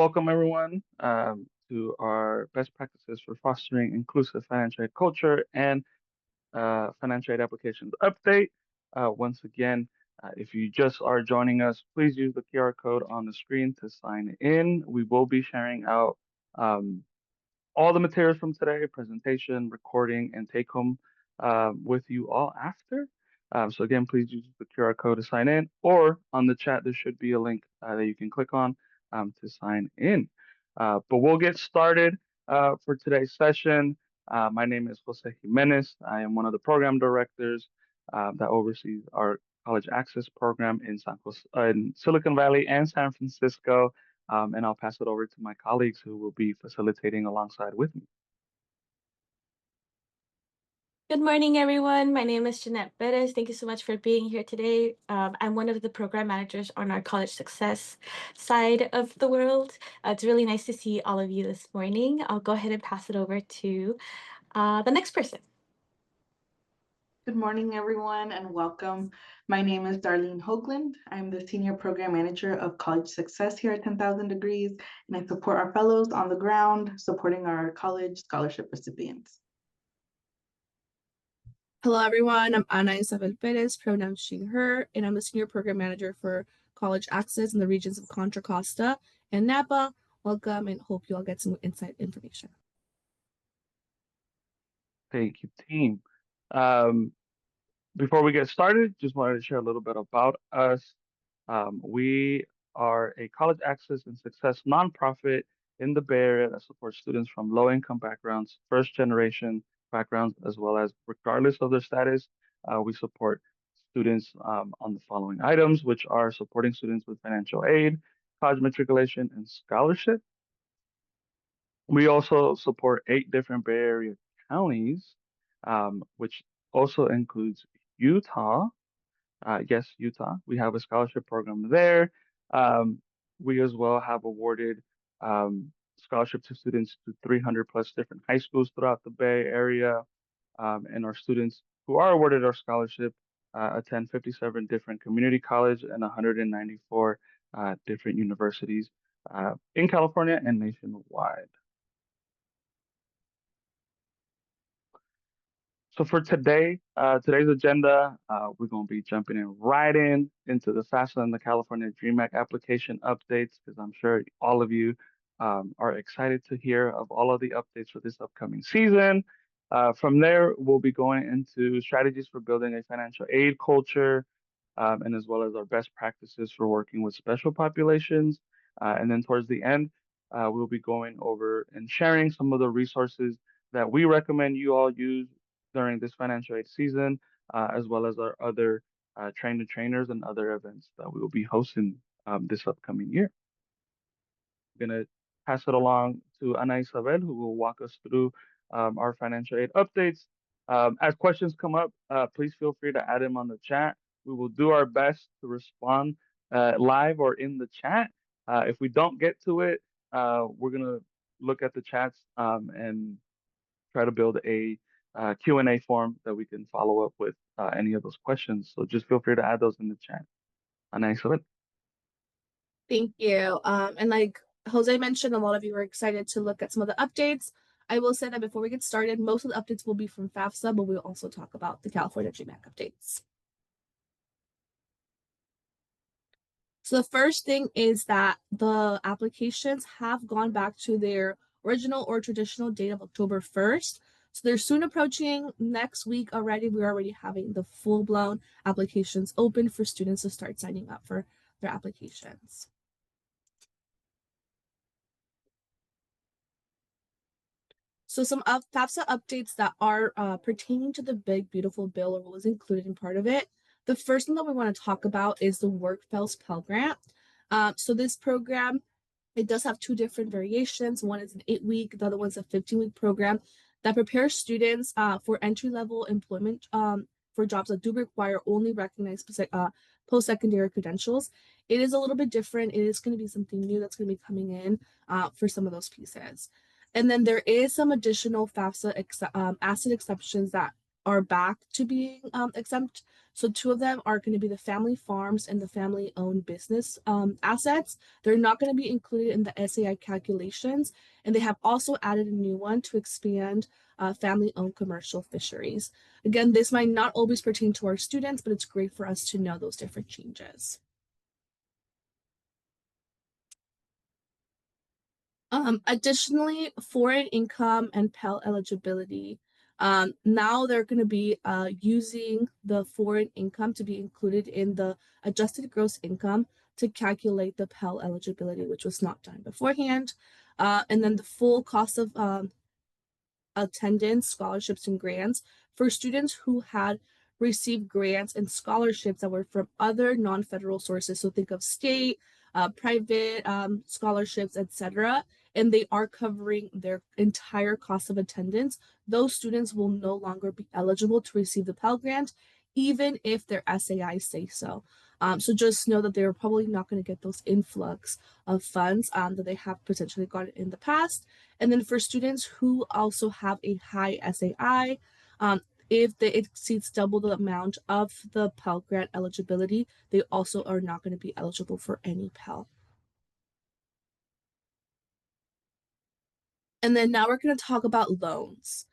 welcome everyone to our best practices for fostering inclusive financial aid culture and financial aid applications update. Once again, if you just are joining us, please use the QR code on the screen to sign in. We will be sharing out um, all the materials from today, presentation, recording, and take home with you all after. So again, please use the QR code to sign in, or on the chat, there should be a link that you can click on to sign in. But we'll get started for today's session. My name is Jose Jimenez. I am one of the program directors that oversees our college access program in Silicon Valley and San Francisco. And I'll pass it over to my colleagues who will be facilitating alongside with me. Good morning, everyone. My name is Jeanette Perez. Thank you so much for being here today. I'm one of the program managers on our college success side of the world. It's really nice to see all of you this morning. I'll go ahead and pass it over to the next person. Good morning, everyone, and welcome. My name is Darlene Hoagland. I'm the Senior Program Manager of College Success here at 10,000 Degrees, and I support our fellows on the ground, supporting our college scholarship recipients. Hello, everyone. I'm Ana Isabel Perez, pronouns she, her, and I'm the Senior Program Manager for College Access in the regions of Contra Costa and Napa. Welcome, and hope you all get some insight information. Thank you, team. Before we get started, just wanted to share a little bit about us. We are a college access and success nonprofit in the Bay Area that supports students from low-income backgrounds, first-generation backgrounds, as well as regardless of their status. We support students on the following items, which are supporting students with financial aid, college matriculation, and scholarship. We also support 8 different Bay Area counties, which also includes Utah. Yes, Utah. We have a scholarship program there. We as well have awarded scholarships to students to 300 plus different high schools throughout the Bay Area. And our students who are awarded our scholarship attend 57 different community college and 194 different universities in California and nationwide. So for today, today's agenda, we're going to be jumping in right into the FAFSA and the California DREAM Act application updates, because I'm sure all of you are excited to hear of all of the updates for this upcoming season. From there, we'll be going into strategies for building a financial aid culture, and as well as our best practices for working with special populations. And then towards the end, we'll be going over and sharing some of the resources that we recommend you all use during this financial aid season, as well as our other trainers and other events that we will be hosting this upcoming year. I'm going to pass it along to Ana Isabel, who will walk us through our financial aid updates. As questions come up, please feel free to add them on the chat. We will do our best to respond live or in the chat. If we don't get to it, we're going to look at the chats and try to build a Q&A form that we can follow up with any of those questions. So just feel free to add those in the chat. Ana Isabel. Thank you. And like Jose mentioned, a lot of you are excited to look at some of the updates. I will say that before we get started, most of the updates will be from FAFSA, but we'll also talk about the California DREAM Act updates. So the first thing is that the applications have gone back to their original or traditional date of October 1st. So they're soon approaching. Next week already. We're already having the full-blown applications open for students to start signing up for their applications. So some FAFSA updates that are pertaining to the Big Beautiful Bill, or what was included in part of it. The first one that we want to talk about is the Work Pell Pell Grant. So this program, it does have 2 different variations. One is an 8-week, the other one's a 15-week program that prepares students for entry-level employment for jobs that do require only recognized post-secondary credentials. It is a little bit different. It is going to be something new that's going to be coming in for some of those pieces. And then there is some additional FAFSA asset exceptions that are back to being exempt. So two of them are going to be the family farms and the family owned business assets. They're not going to be included in the SAI calculations. And they have also added a new one to expand family owned commercial fisheries. Again, this might not always pertain to our students, but it's great for us to know those different changes. Additionally, foreign income and Pell eligibility. Now they're going to be using the foreign income to be included in the adjusted gross income to calculate the Pell eligibility, which was not done beforehand. And then the full cost of attendance, scholarships, and grants for students who had received grants and scholarships that were from other non-federal sources. So think of state, private scholarships, etc. And they are covering their entire cost of attendance. Those students will no longer be eligible to receive the Pell Grant, even if their SAIs say so. So just know that they're probably not going to get those influx of funds that they have potentially gotten in the past. And then for students who also have a high SAI, if it exceeds double the amount of the Pell Grant eligibility, they also are not going to be eligible for any Pell. And then now we're going to talk about loans.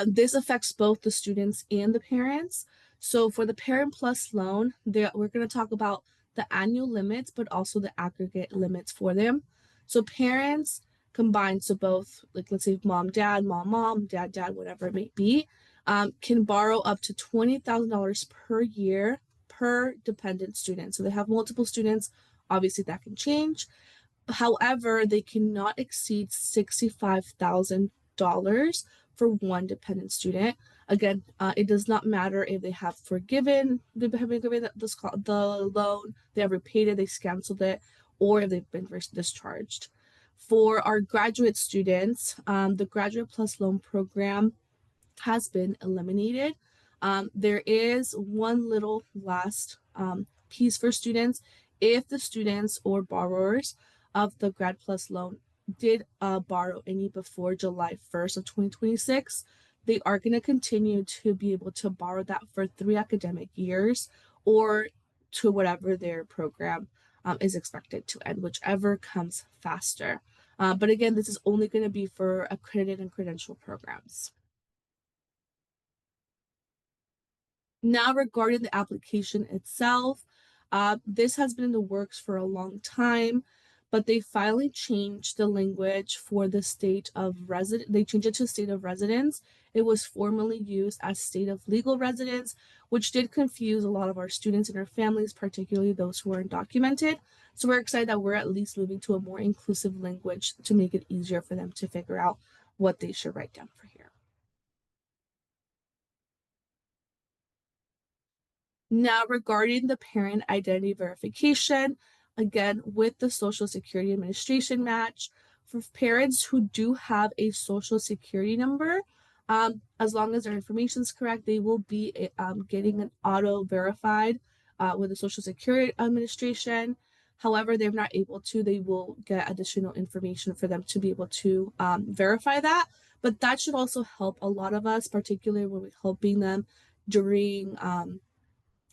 This affects both the students and the parents. So for the Parent Plus loan, we're going to talk about the annual limits, but also the aggregate limits for them. So parents combined, so both, like let's say mom, dad, dad, whatever it may be, can borrow up to $20,000 per year per dependent student. So they have multiple students. Obviously, that can change. However, they cannot exceed $65,000 for one dependent student. Again, it does not matter if they have forgiven the loan, they have repaid it, they canceled it, or if they've been discharged. For our graduate students, the Graduate Plus Loan Program has been eliminated. There is one little last piece for students. If the students or borrowers of the Grad Plus loan did borrow any before July 1st of 2026, they are going to continue to be able to borrow that for 3 academic years or to whatever their program is expected to end, whichever comes faster. But again, this is only going to be for accredited and credential programs. Now, regarding the application itself, this has been in the works for a long time, but they finally changed the language for the state of residence. They changed it to state of residence. It was formerly used as state of legal residence, which did confuse a lot of our students and our families, particularly those who are undocumented. So we're excited that we're at least moving to a more inclusive language to make it easier for them to figure out what they should write down for here. Now, regarding the parent identity verification, again, with the Social Security Administration match, for parents who do have a Social Security number, as long as their information is correct, they will be getting an auto verified with the Social Security Administration. However, they're not able to, they will get additional information for them to be able to verify that. But that should also help a lot of us, particularly when we're helping them during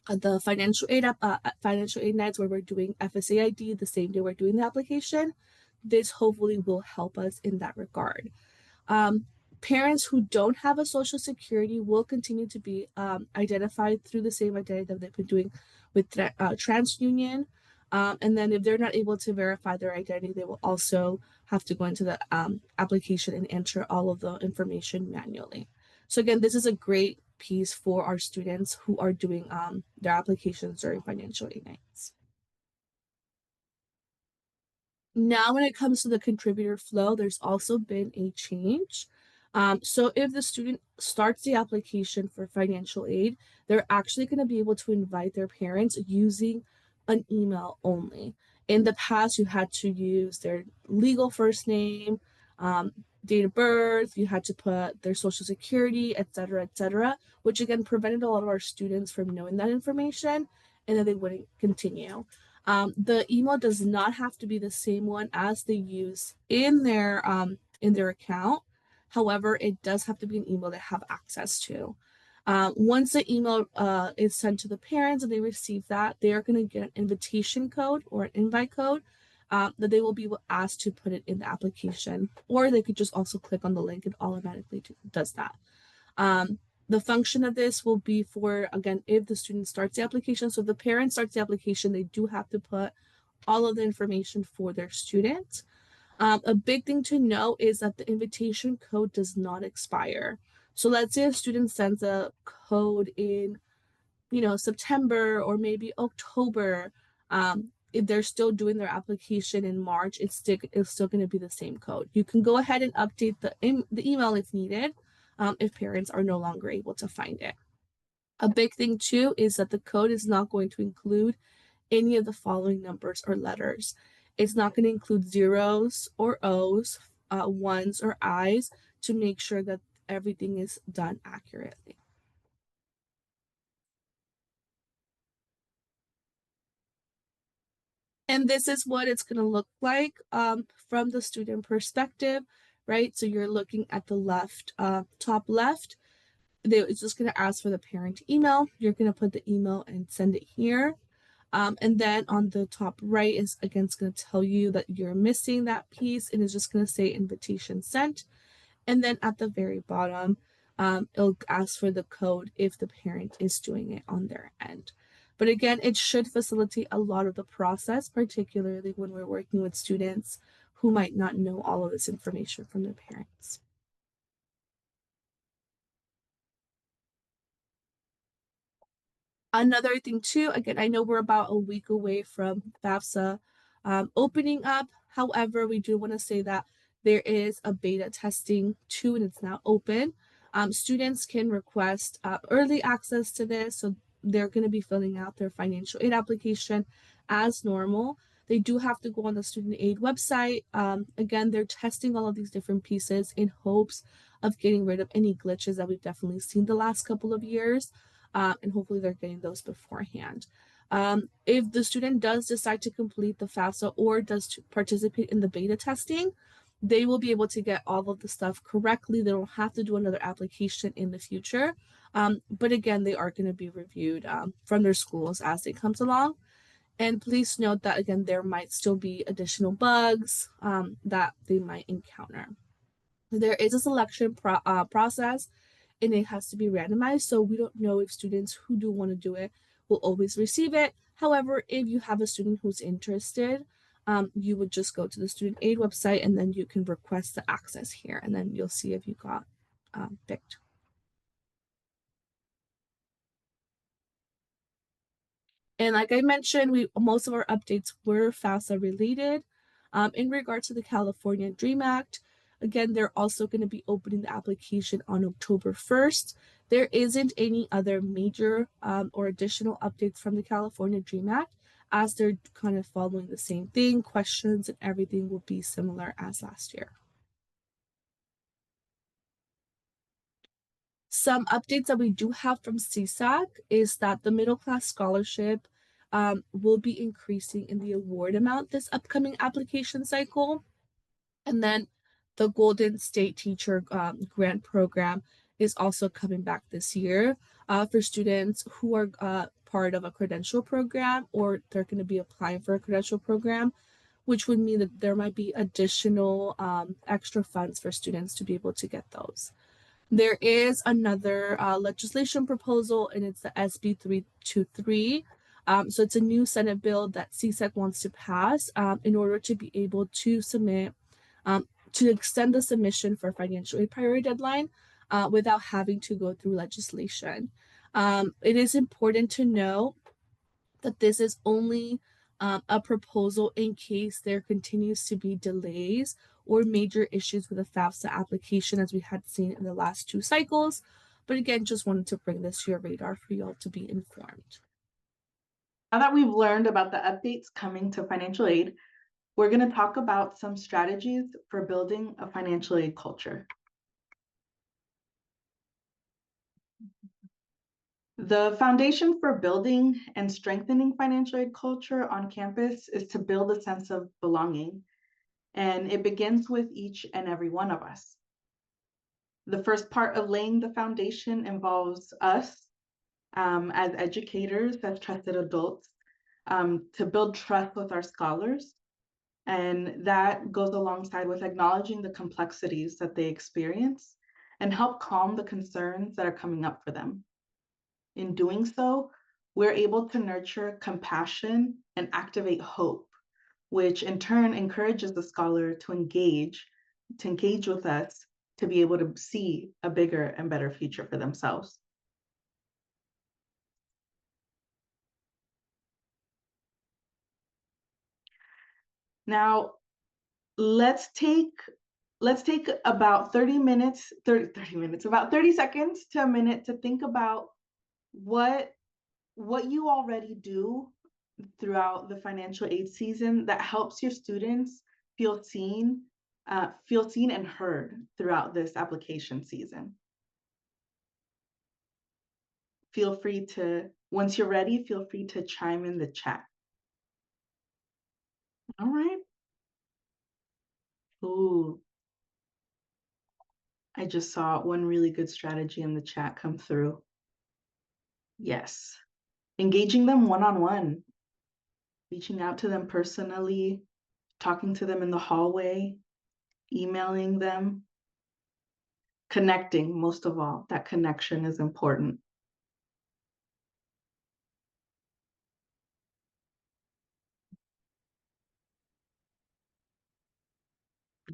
the financial aid nights where we're doing FSA ID the same day we're doing the application. This hopefully will help us in that regard. Parents who don't have a Social Security will continue to be identified through the same identity that they've been doing with TransUnion. And then if they're not able to verify their identity, they will also have to go into the application and enter all of the information manually. So again, this is a great piece for our students who are doing their applications during financial aid nights. Now, when it comes to the contributor flow, there's also been a change. So if the student starts the application for financial aid, they're actually going to be able to invite their parents using an email only. In the past, you had to use their legal first name, date of birth, you had to put their social security, etc., which again prevented a lot of our students from knowing that information, and then they wouldn't continue. The email does not have to be the same one as they use in their account. However, it does have to be an email they have access to. Once the email is sent to the parents and they receive that, they are going to get an invitation code or an invite code that they will be asked to put it in the application, or they could just also click on the link. It automatically does that. The function of this will be for, again, if the student starts the application. So if the parent starts the application, they do have to put all of the information for their student. A big thing to know is that the invitation code does not expire. So let's say a student sends a code in, September or maybe October. If they're still doing their application in March, it's still going to be the same code. You can go ahead and update the email if needed, if parents are no longer able to find it. A big thing too is that the code is not going to include any of the following numbers or letters. It's not going to include zeros or O's, ones or I's, to make sure that everything is done accurately. And this is what it's going to look like from the student perspective, right? So you're looking at the left, top left. It's just going to ask for the parent email. You're going to put the email and send it here. And then on the top right is, again, it's going to tell you that you're missing that piece, and it's just going to say invitation sent. And then at the very bottom, it'll ask for the code if the parent is doing it on their end. But again, it should facilitate a lot of the process, particularly when we're working with students who might not know all of this information from their parents. Another thing too, again, I know we're about a week away from FAFSA opening up. However, we do want to say that there is a beta testing too, and it's now open. Students can request early access to this, so they're going to be filling out their financial aid application as normal. They do have to go on the student aid website. Again, they're testing all of these different pieces in hopes of getting rid of any glitches that we've definitely seen the last couple of years. And hopefully they're getting those beforehand. If the student does decide to complete the FAFSA or does participate in the beta testing, they will be able to get all of the stuff correctly. They don't have to do another application in the future. But again, they are going to be reviewed from their schools as it comes along. And please note that, again, there might still be additional bugs that they might encounter. There is a selection process, and it has to be randomized. So we don't know if students who do want to do it will always receive it. However, if you have a student who's interested, you would just go to the student aid website and then you can request the access here, and then you'll see if you got picked. And like I mentioned, most of our updates were FAFSA related. In regards to the California Dream Act, again, they're also going to be opening the application on October 1st. There isn't any other major or additional updates from the California Dream Act, as they're kind of following the same thing. Questions and everything will be similar as last year. Some updates that we do have from CSAC is that the middle class scholarship will be increasing in the award amount this upcoming application cycle. And then the Golden State Teacher Grant Program is also coming back this year for students who are part of a credential program, or they're going to be applying for a credential program, which would mean that there might be additional extra funds for students to be able to get those. There is another legislation proposal, and it's the SB 323. So it's a new Senate bill that CSEC wants to pass in order to be able to submit, to extend the submission for financial aid priority deadline without having to go through legislation. It is important to know that this is only a proposal in case there continues to be delays or major issues with the FAFSA application, as we had seen in the last 2 cycles. But again, just wanted to bring this to your radar for y'all to be informed. Now that we've learned about the updates coming to financial aid, we're going to talk about some strategies for building a financial aid culture. The foundation for building and strengthening financial aid culture on campus is to build a sense of belonging, and it begins with each and every one of us. The first part of laying the foundation involves us as educators, as trusted adults, to build trust with our scholars. And that goes alongside with acknowledging the complexities that they experience and help calm the concerns that are coming up for them. In doing so, we're able to nurture compassion and activate hope, which in turn encourages the scholar to engage with us to be able to see a bigger and better future for themselves. Now, let's take about 30 minutes, about 30 seconds to a minute to think about what you already do throughout the financial aid season that helps your students feel seen and heard throughout this application season. Feel free to, once you're ready, feel free to chime in the chat. All right. Ooh, I just saw one really good strategy in the chat come through. Yes. Engaging them one-on-one, reaching out to them personally, talking to them in the hallway, emailing them, connecting, most of all. That connection is important.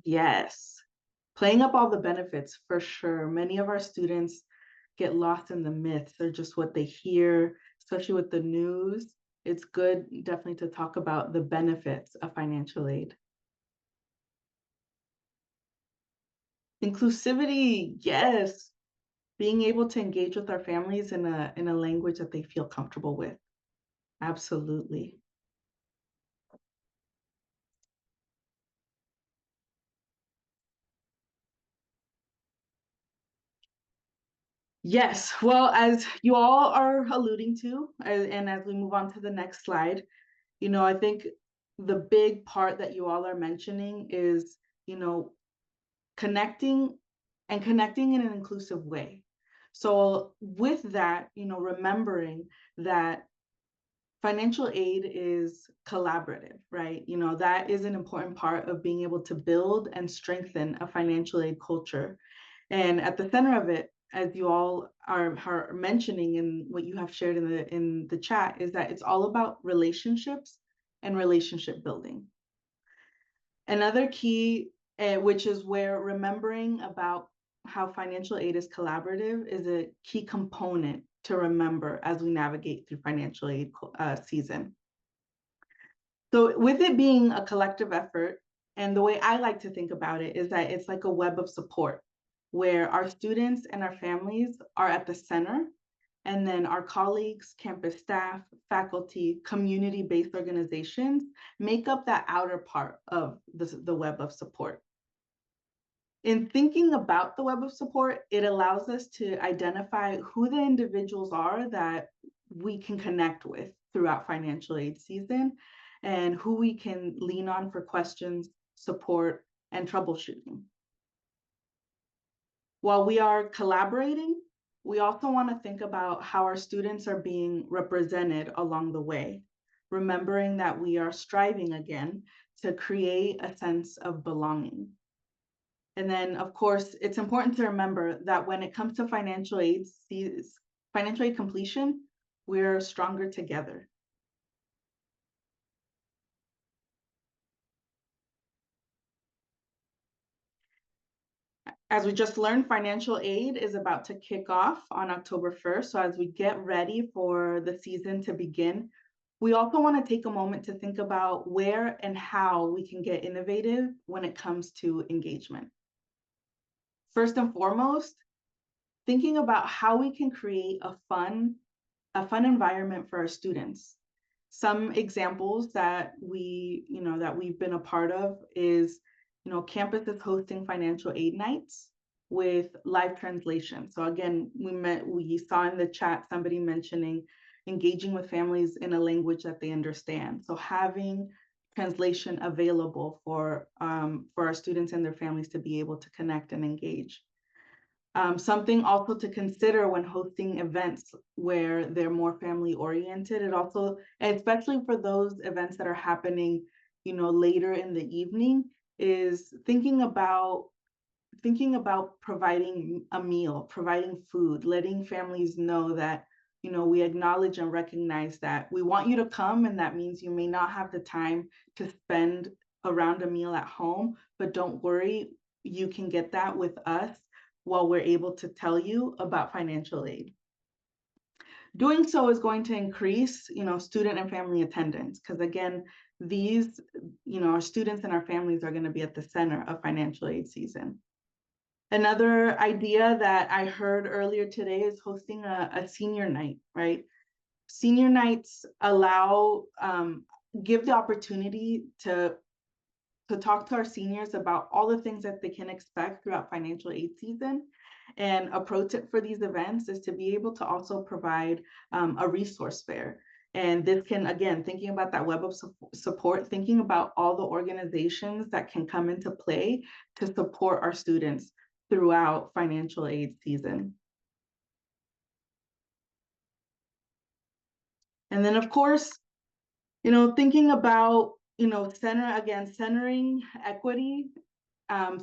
Yes. Playing up all the benefits, for sure. Many of our students get lost in the myths or just what they hear, especially with the news. It's good definitely to talk about the benefits of financial aid. Inclusivity, yes. Being able to engage with our families in a language that they feel comfortable with. Absolutely. Yes, well, as you all are alluding to, and as we move on to the next slide, I think the big part that you all are mentioning is, connecting in an inclusive way. So with that, remembering that financial aid is collaborative, right? That is an important part of being able to build and strengthen a financial aid culture. And at the center of it, as you all are mentioning in what you have shared in the chat, is that it's all about relationships and relationship building. Another key, which is where remembering about how financial aid is collaborative, is a key component to remember as we navigate through financial aid season. So with it being a collective effort, and the way I like to think about it is that it's like a web of support, where our students and our families are at the center, and then our colleagues, campus staff, faculty, community-based organizations make up that outer part of the web of support. In thinking about the web of support, it allows us to identify who the individuals are that we can connect with throughout financial aid season and who we can lean on for questions, support, and troubleshooting. While we are collaborating, we also want to think about how our students are being represented along the way, remembering that we are striving again to create a sense of belonging. And then, of course, it's important to remember that when it comes to financial aid completion, we're stronger together. As we just learned, financial aid is about to kick off on October 1st. So as we get ready for the season to begin, we also want to take a moment to think about where and how we can get innovative when it comes to engagement. First and foremost, thinking about how we can create a fun environment for our students. Some examples that we've been a part of is, campus is hosting financial aid nights with live translation. So again, we saw in the chat somebody mentioning engaging with families in a language that they understand. So having translation available for our students and their families to be able to connect and engage. Something also to consider when hosting events where they're more family oriented. It also, especially for those events that are happening, later in the evening, is thinking about providing a meal, providing food, letting families know that, we acknowledge and recognize that we want you to come, and that means you may not have the time to spend around a meal at home, but don't worry, you can get that with us while we're able to tell you about financial aid. Doing so is going to increase, student and family attendance, because again, these, our students and our families are going to be at the center of financial aid season. Another idea that I heard earlier today is hosting a senior night, right? Senior nights give the opportunity to talk to our seniors about all the things that they can expect throughout financial aid season. And approach it for these events is to be able to also provide a resource fair. And this can, again, thinking about that web of support, thinking about all the organizations that can come into play to support our students throughout financial aid season. And then, of course, thinking about, centering equity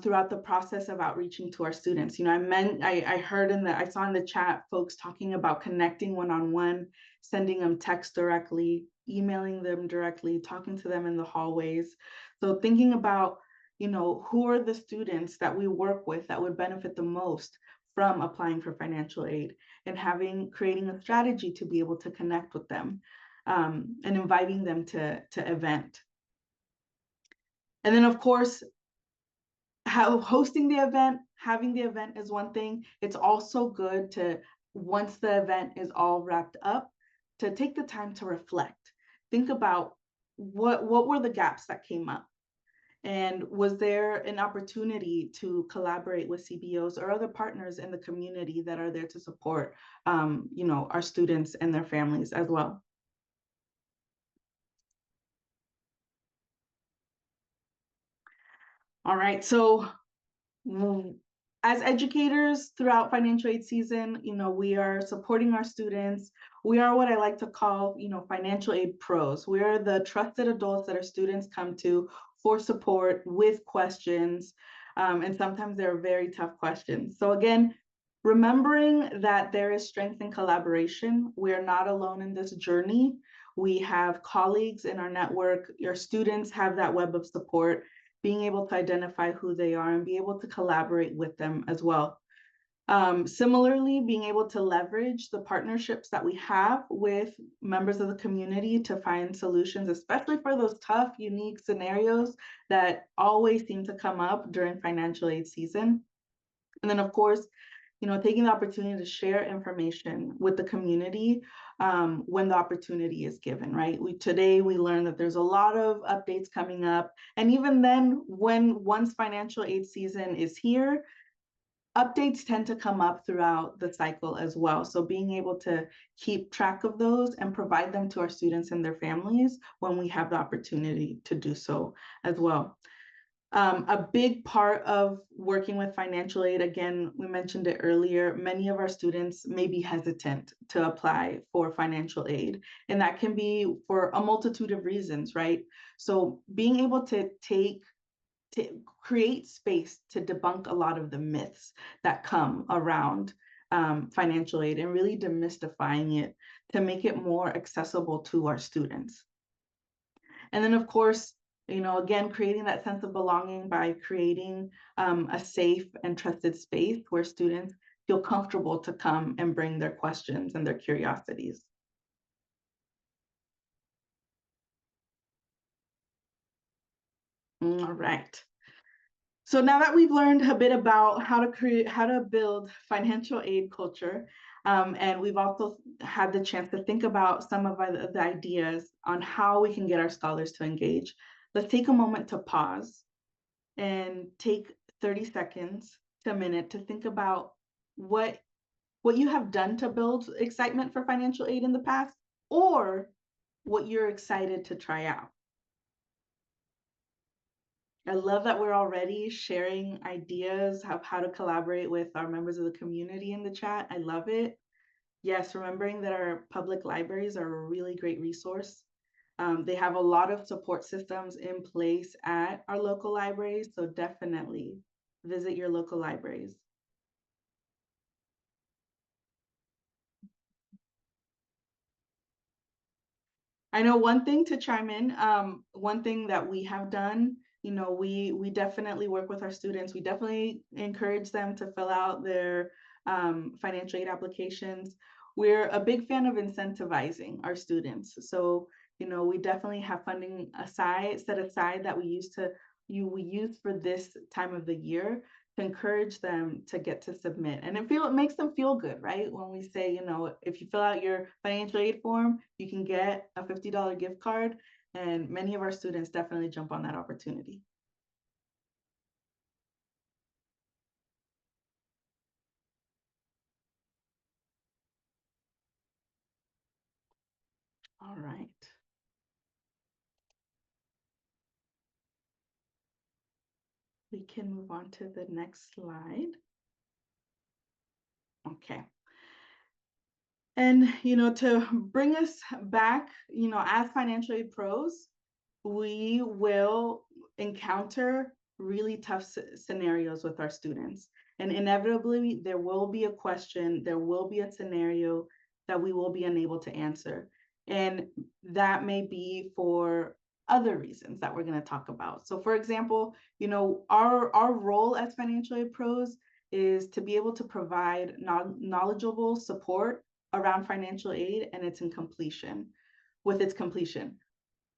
throughout the process of outreaching to our students. I saw in the chat folks talking about connecting one-on-one, sending them text directly, emailing them directly, talking to them in the hallways. So thinking about, who are the students that we work with that would benefit the most from applying for financial aid, and creating a strategy to be able to connect with them, and inviting them to event. And then, of course, hosting the event, having the event is one thing. It's also good to, once the event is all wrapped up, to take the time to reflect. Think about what were the gaps that came up, and was there an opportunity to collaborate with CBOs or other partners in the community that are there to support, our students and their families as well. All right, so as educators throughout financial aid season, we are supporting our students. We are what I like to call, financial aid pros. We are the trusted adults that our students come to for support with questions. And sometimes they're very tough questions. So again, remembering that there is strength in collaboration. We are not alone in this journey. We have colleagues in our network. Your students have that web of support, being able to identify who they are and be able to collaborate with them as well. Similarly, being able to leverage the partnerships that we have with members of the community to find solutions, especially for those tough, unique scenarios that always seem to come up during financial aid season. And then, of course, taking the opportunity to share information with the community when the opportunity is given, right? Today we learned that there's a lot of updates coming up. And even then, once financial aid season is here, updates tend to come up throughout the cycle as well. So being able to keep track of those and provide them to our students and their families when we have the opportunity to do so as well. A big part of working with financial aid, again, we mentioned it earlier, many of our students may be hesitant to apply for financial aid, and that can be for a multitude of reasons, right? So being able to create space to debunk a lot of the myths that come around financial aid, and really demystifying it to make it more accessible to our students. And then, of course, again, creating that sense of belonging by creating a safe and trusted space where students feel comfortable to come and bring their questions and their curiosities. All right. So now that we've learned a bit about how to build financial aid culture, and we've also had the chance to think about some of the ideas on how we can get our scholars to engage, let's take a moment to pause and take 30 seconds to a minute to think about what you have done to build excitement for financial aid in the past, or what you're excited to try out. I love that we're already sharing ideas of how to collaborate with our members of the community in the chat. I love it. Yes, remembering that our public libraries are a really great resource. They have a lot of support systems in place at our local libraries, so definitely visit your local libraries. I know one thing to chime in, one thing that we have done, you know, we definitely work with our students. We definitely encourage them to fill out their financial aid applications. We're a big fan of incentivizing our students. So, you know, we definitely have funding set aside that we use for this time of the year to encourage them to get to submit. And it makes them feel good, right? When we say, you know, if you fill out your financial aid form, you can get a $50 gift card. And many of our students definitely jump on that opportunity. All right. We can move on to the next slide. Okay. And, you know, to bring us back, you know, as financial aid pros, we will encounter really tough scenarios with our students. And inevitably, there will be a question, there will be a scenario that we will be unable to answer. And that may be for other reasons that we're going to talk about. So for example, you know, our role as financial aid pros is to be able to provide knowledgeable support around financial aid and its completion.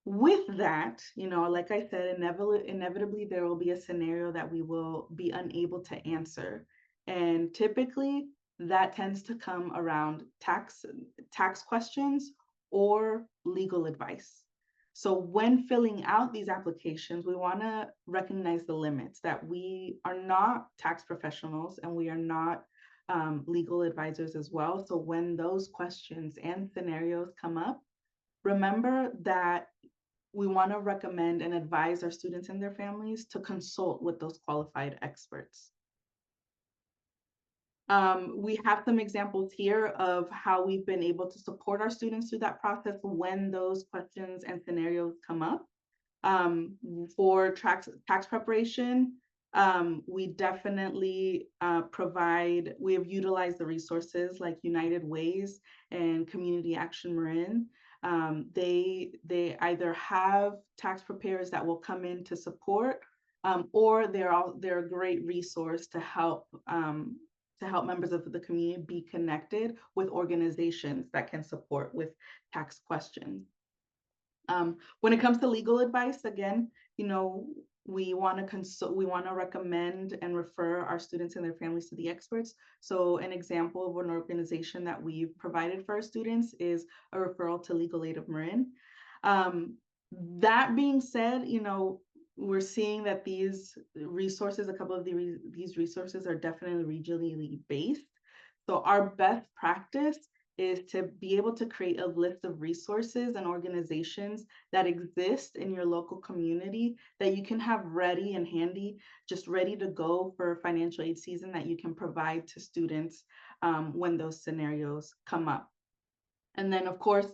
With that, you know, like I said, inevitably there will be a scenario that we will be unable to answer. And typically that tends to come around tax questions or legal advice. So when filling out these applications, we want to recognize the limits that we are not tax professionals and we are not legal advisors as well. So when those questions and scenarios come up, remember that we want to recommend and advise our students and their families to consult with those qualified experts. We have some examples here of how we've been able to support our students through that process when those questions and scenarios come up. For tax preparation, we definitely we have utilized the resources like United Ways and Community Action Marin. They either have tax preparers that will come in to support, or they're a great resource to help members of the community be connected with organizations that can support with tax questions. When it comes to legal advice, again, you know, we want to recommend and refer our students and their families to the experts. So an example of an organization that we've provided for our students is a referral to Legal Aid of Marin. That being said, you know, we're seeing that these resources, a couple of these resources are definitely regionally based. So our best practice is to be able to create a list of resources and organizations that exist in your local community that you can have ready and handy, just ready to go for financial aid season that you can provide to students when those scenarios come up. And then of course,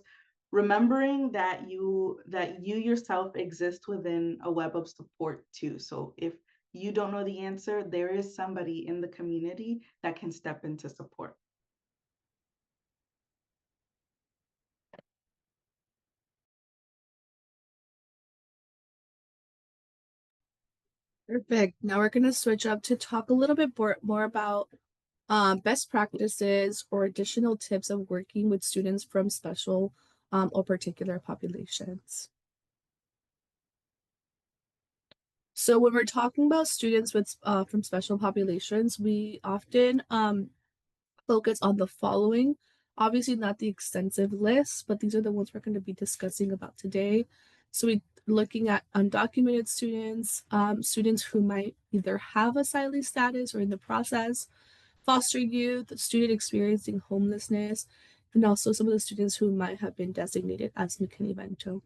remembering that you yourself exist within a web of support too. So if you don't know the answer, there is somebody in the community that can step into support. Perfect. Now we're going to switch up to talk a little bit more about best practices or additional tips of working with students from special or particular populations. So when we're talking about students with from special populations, we often focus on the following. Obviously not the extensive list, but these are the ones we're going to be discussing about today. So we looking at undocumented students, students who might either have asylee status or in the process, foster youth, student experiencing homelessness, and also some of the students who might have been designated as McKinney-Vento.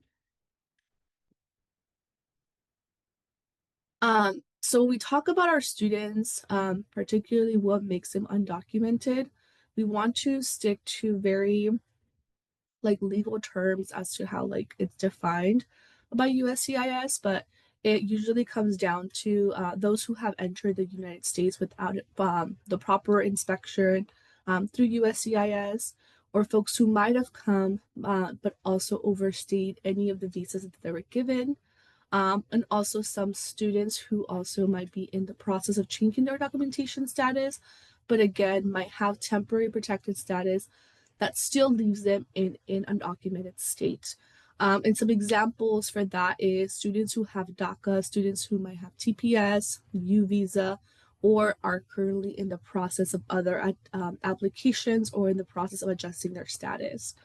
So we talk about our students, particularly what makes them undocumented. We want to stick to very like legal terms as to how like it's defined by USCIS, but it usually comes down to those who have entered the United States without the proper inspection through USCIS, or folks who might have come but also overstayed any of the visas that they were given. And also some students who also might be in the process of changing their documentation status, but again, might have temporary protected status that still leaves them in an undocumented state. And some examples for that is students who have DACA, students who might have TPS, U visa, or are currently in the process of other applications or in the process of adjusting their status.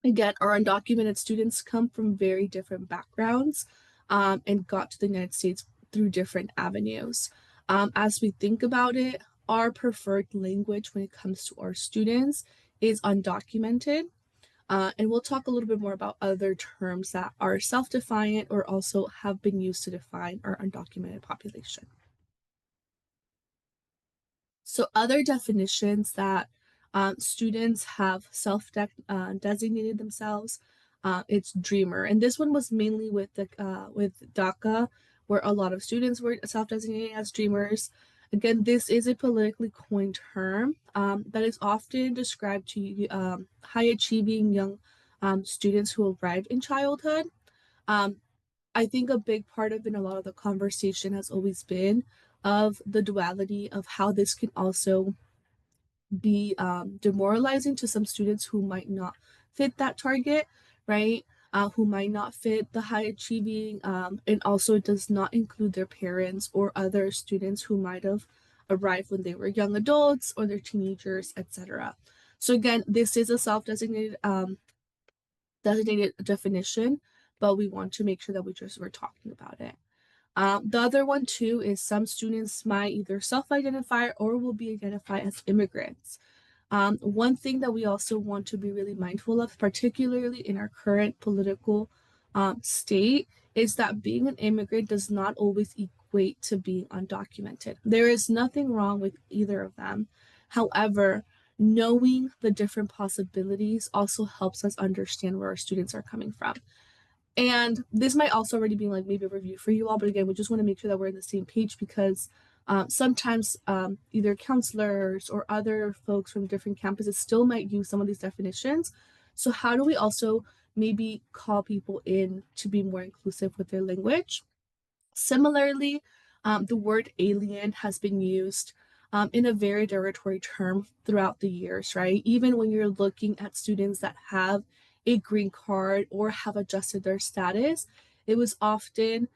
Again, our undocumented students come from very different backgrounds and got to the United States through different avenues. As we think about it, our preferred language when it comes to our students is undocumented. And we'll talk a little bit more about other terms that are self-defiant or also have been used to define our undocumented population. So other definitions that students have self-designated themselves, it's dreamer. And this one was mainly with DACA, where a lot of students were self-designating as dreamers. Again, this is a politically coined term that is often described to high-achieving young students who arrive in childhood. I think a big part of in a lot of the conversation has always been of the duality of how this can also be demoralizing to some students who might not fit that target, right? Who might not fit the high achieving, and also it does not include their parents or other students who might have arrived when they were young adults or their teenagers, etc. So again, this is a self-designated designated definition, but we want to make sure that we're talking about it. The other one too is some students might either self-identify or will be identified as immigrants. One thing that we also want to be really mindful of, particularly in our current political state, is that being an immigrant does not always equate to being undocumented. There is nothing wrong with either of them. However, knowing the different possibilities also helps us understand where our students are coming from. And this might also already be like maybe a review for you all, but again, we just want to make sure that we're on the same page because sometimes either counselors or other folks from different campuses still might use some of these definitions. So how do we also maybe call people in to be more inclusive with their language? Similarly, the word alien has been used in a very derogatory term throughout the years, right? Even when you're looking at students that have a green card or have adjusted their status, it was often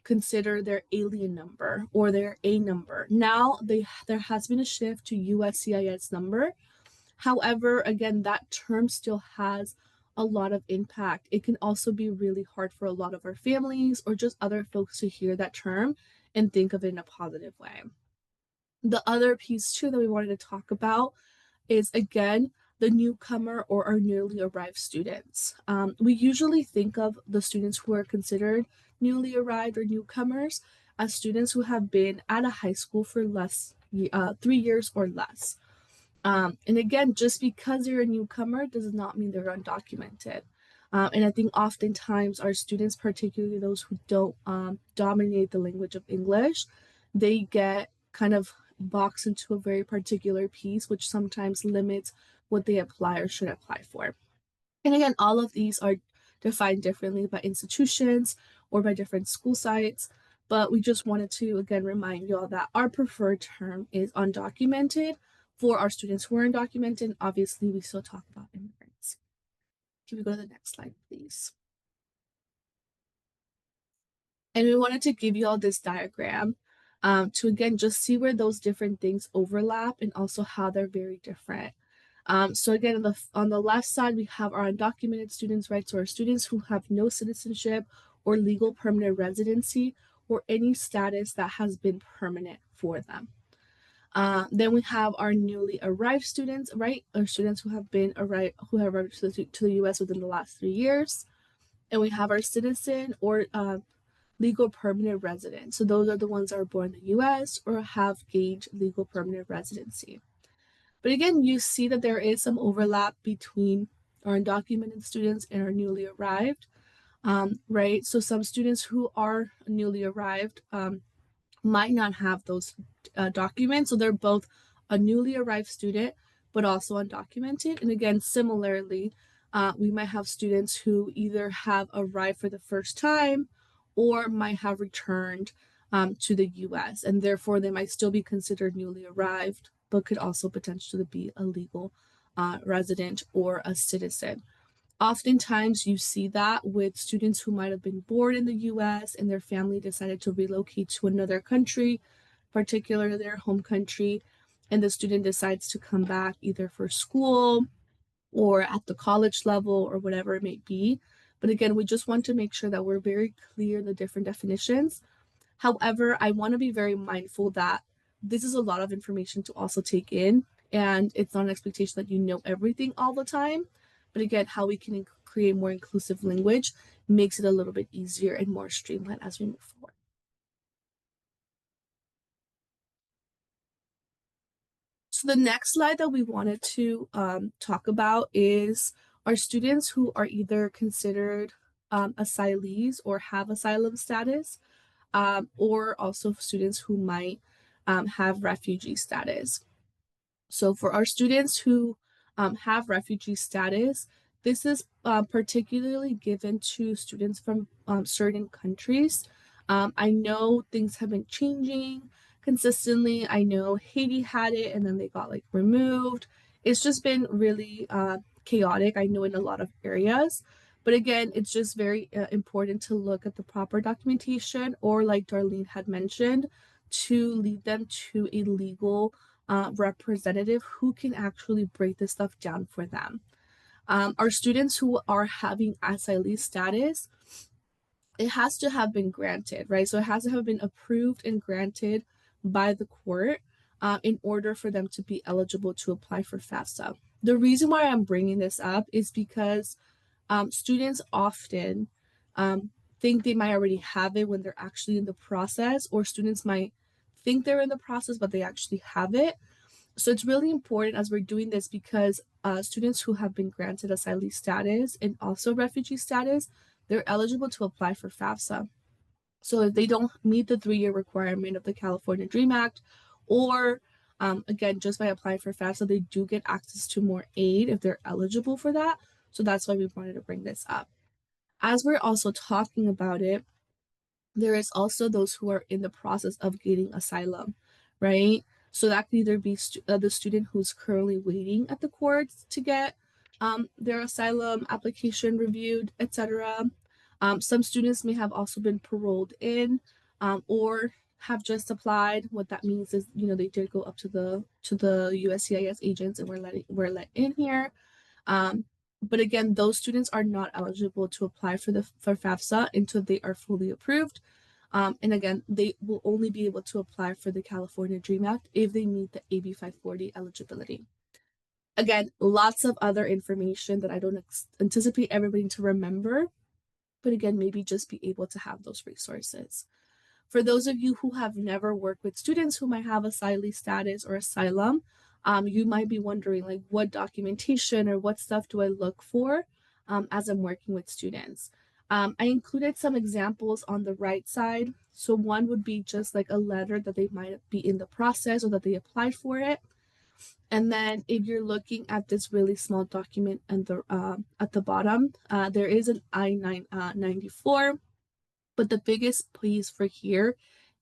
considered their alien number or their A number. Now there has been a shift to USCIS number. However, again, that term still has a lot of impact. It can also be really hard for a lot of our families or just other folks to hear that term and think of it in a positive way. The other piece too that we wanted to talk about is again the newcomer or our newly arrived students. We usually think of the students who are considered newly arrived or newcomers as students who have been at a high school for 3 years or less. And again, just because you're a newcomer does not mean they're undocumented. And I think oftentimes our students, particularly those who don't dominate the language of English, they get kind of boxed into a very particular piece, which sometimes limits what they apply or should apply for. And again, all of these are defined differently by institutions or by different school sites. But we just wanted to, again, remind you all that our preferred term is undocumented for our students who are undocumented. Obviously, we still talk about immigrants. Can we go to the next slide, please? And we wanted to give you all this diagram to, again, just see where those different things overlap and also how they're very different. So again, on the left side, we have our undocumented students, right? So our students who have no citizenship or legal permanent residency or any status that has been permanent for them. Then we have our newly arrived students, right? Our students who have arrived to the U.S. within the last 3 years. And we have our citizen or legal permanent resident. So those are the ones that are born in the US or have gained legal permanent residency. But again, you see that there is some overlap between our undocumented students and our newly arrived, right? So some students who are newly arrived might not have those documents. So they're both a newly arrived student, but also undocumented. And again, similarly, we might have students who either have arrived for the first time or might have returned to the US, and therefore they might still be considered newly arrived, but could also potentially be a legal resident or a citizen. Oftentimes, you see that with students who might have been born in the US and their family decided to relocate to another country, particularly their home country, and the student decides to come back either for school or at the college level or whatever it may be. But again, we just want to make sure that we're very clear in the different definitions. However, I want to be very mindful that this is a lot of information to also take in, and it's not an expectation that you know everything all the time. But again, how we can create more inclusive language makes it a little bit easier and more streamlined as we move forward. So the next slide that we wanted to talk about is our students who are either considered asylees or have asylum status, or also students who might have refugee status. So for our students who have refugee status, this is particularly given to students from certain countries. I know things have been changing consistently. I know Haiti had it and then they got like removed. It's just been really chaotic, I know, in a lot of areas. But again, it's just very important to look at the proper documentation, or like Darlene had mentioned, to lead them to a legal representative who can actually break this stuff down for them. Our students who are having asylee status, it has to have been granted, right? So it has to have been approved and granted by the court in order for them to be eligible to apply for FAFSA. The reason why I'm bringing this up is because students often think they might already have it when they're actually in the process, or students might think they're in the process, but they actually have it. So it's really important as we're doing this, because students who have been granted asylee status and also refugee status, they're eligible to apply for FAFSA. So if they don't meet the 3-year requirement of the California Dream Act, or again, just by applying for FAFSA, they do get access to more aid if they're eligible for that. So that's why we wanted to bring this up. As we're also talking about it, there is also those who are in the process of getting asylum, right? So that could either be the student who's currently waiting at the courts to get their asylum application reviewed, etc. Some students may have also been paroled in, or have just applied. What that means is, you know, they did go up to the USCIS agents and were let in here. But again, those students are not eligible to apply for FAFSA until they are fully approved. And again, they will only be able to apply for the California Dream Act if they meet the AB 540 eligibility. Again, lots of other information that I don't anticipate everybody to remember, but again, maybe just be able to have those resources. For those of you who have never worked with students who might have asylee status or asylum, you might be wondering, like, what documentation or what stuff do I look for as I'm working with students? I included some examples on the right side. So one would be just like a letter that they might be in the process or that they applied for it. And then if you're looking at this really small document and at the bottom, there is an I-94. But the biggest piece for here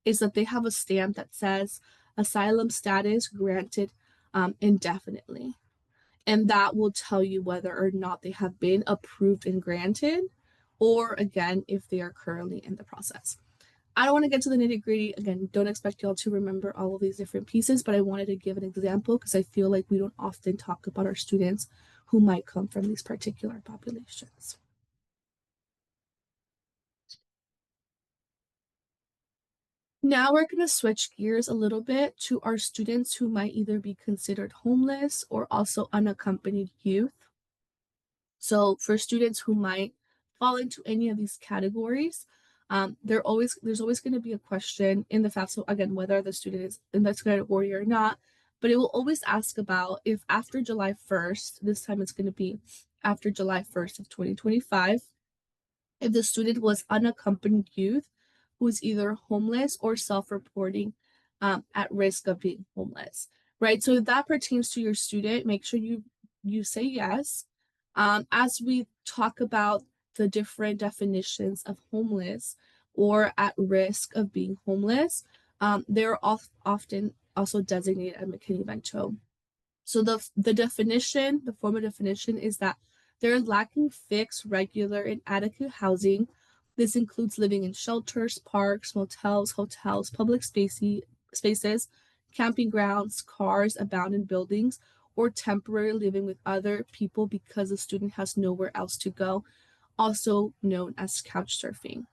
is that they have a stamp that says asylum status granted indefinitely. And that will tell you whether or not they have been approved and granted, or again, if they are currently in the process. I don't want to get to the nitty gritty. Again, don't expect y'all to remember all of these different pieces, but I wanted to give an example because I feel like we don't often talk about our students who might come from these particular populations. Now we're going to switch gears a little bit to our students who might either be considered homeless or also unaccompanied youth. So for students who might fall into any of these categories, there's always going to be a question in the FAFSA, again, whether the student is in that category or not, but it will always ask about if after July 1st, this time it's going to be after July 1st of 2025, if the student was unaccompanied youth who is either homeless or self-reporting at risk of being homeless, right? So if that pertains to your student, make sure you say yes. As we talk about the different definitions of homeless or at risk of being homeless, they're often also designated at McKinney-Vento. So the formal definition is that they're lacking fixed, regular, and adequate housing. This includes living in shelters, parks, motels, hotels, public spaces, camping grounds, cars, abandoned buildings, or temporarily living with other people because the student has nowhere else to go, also known as couch surfing.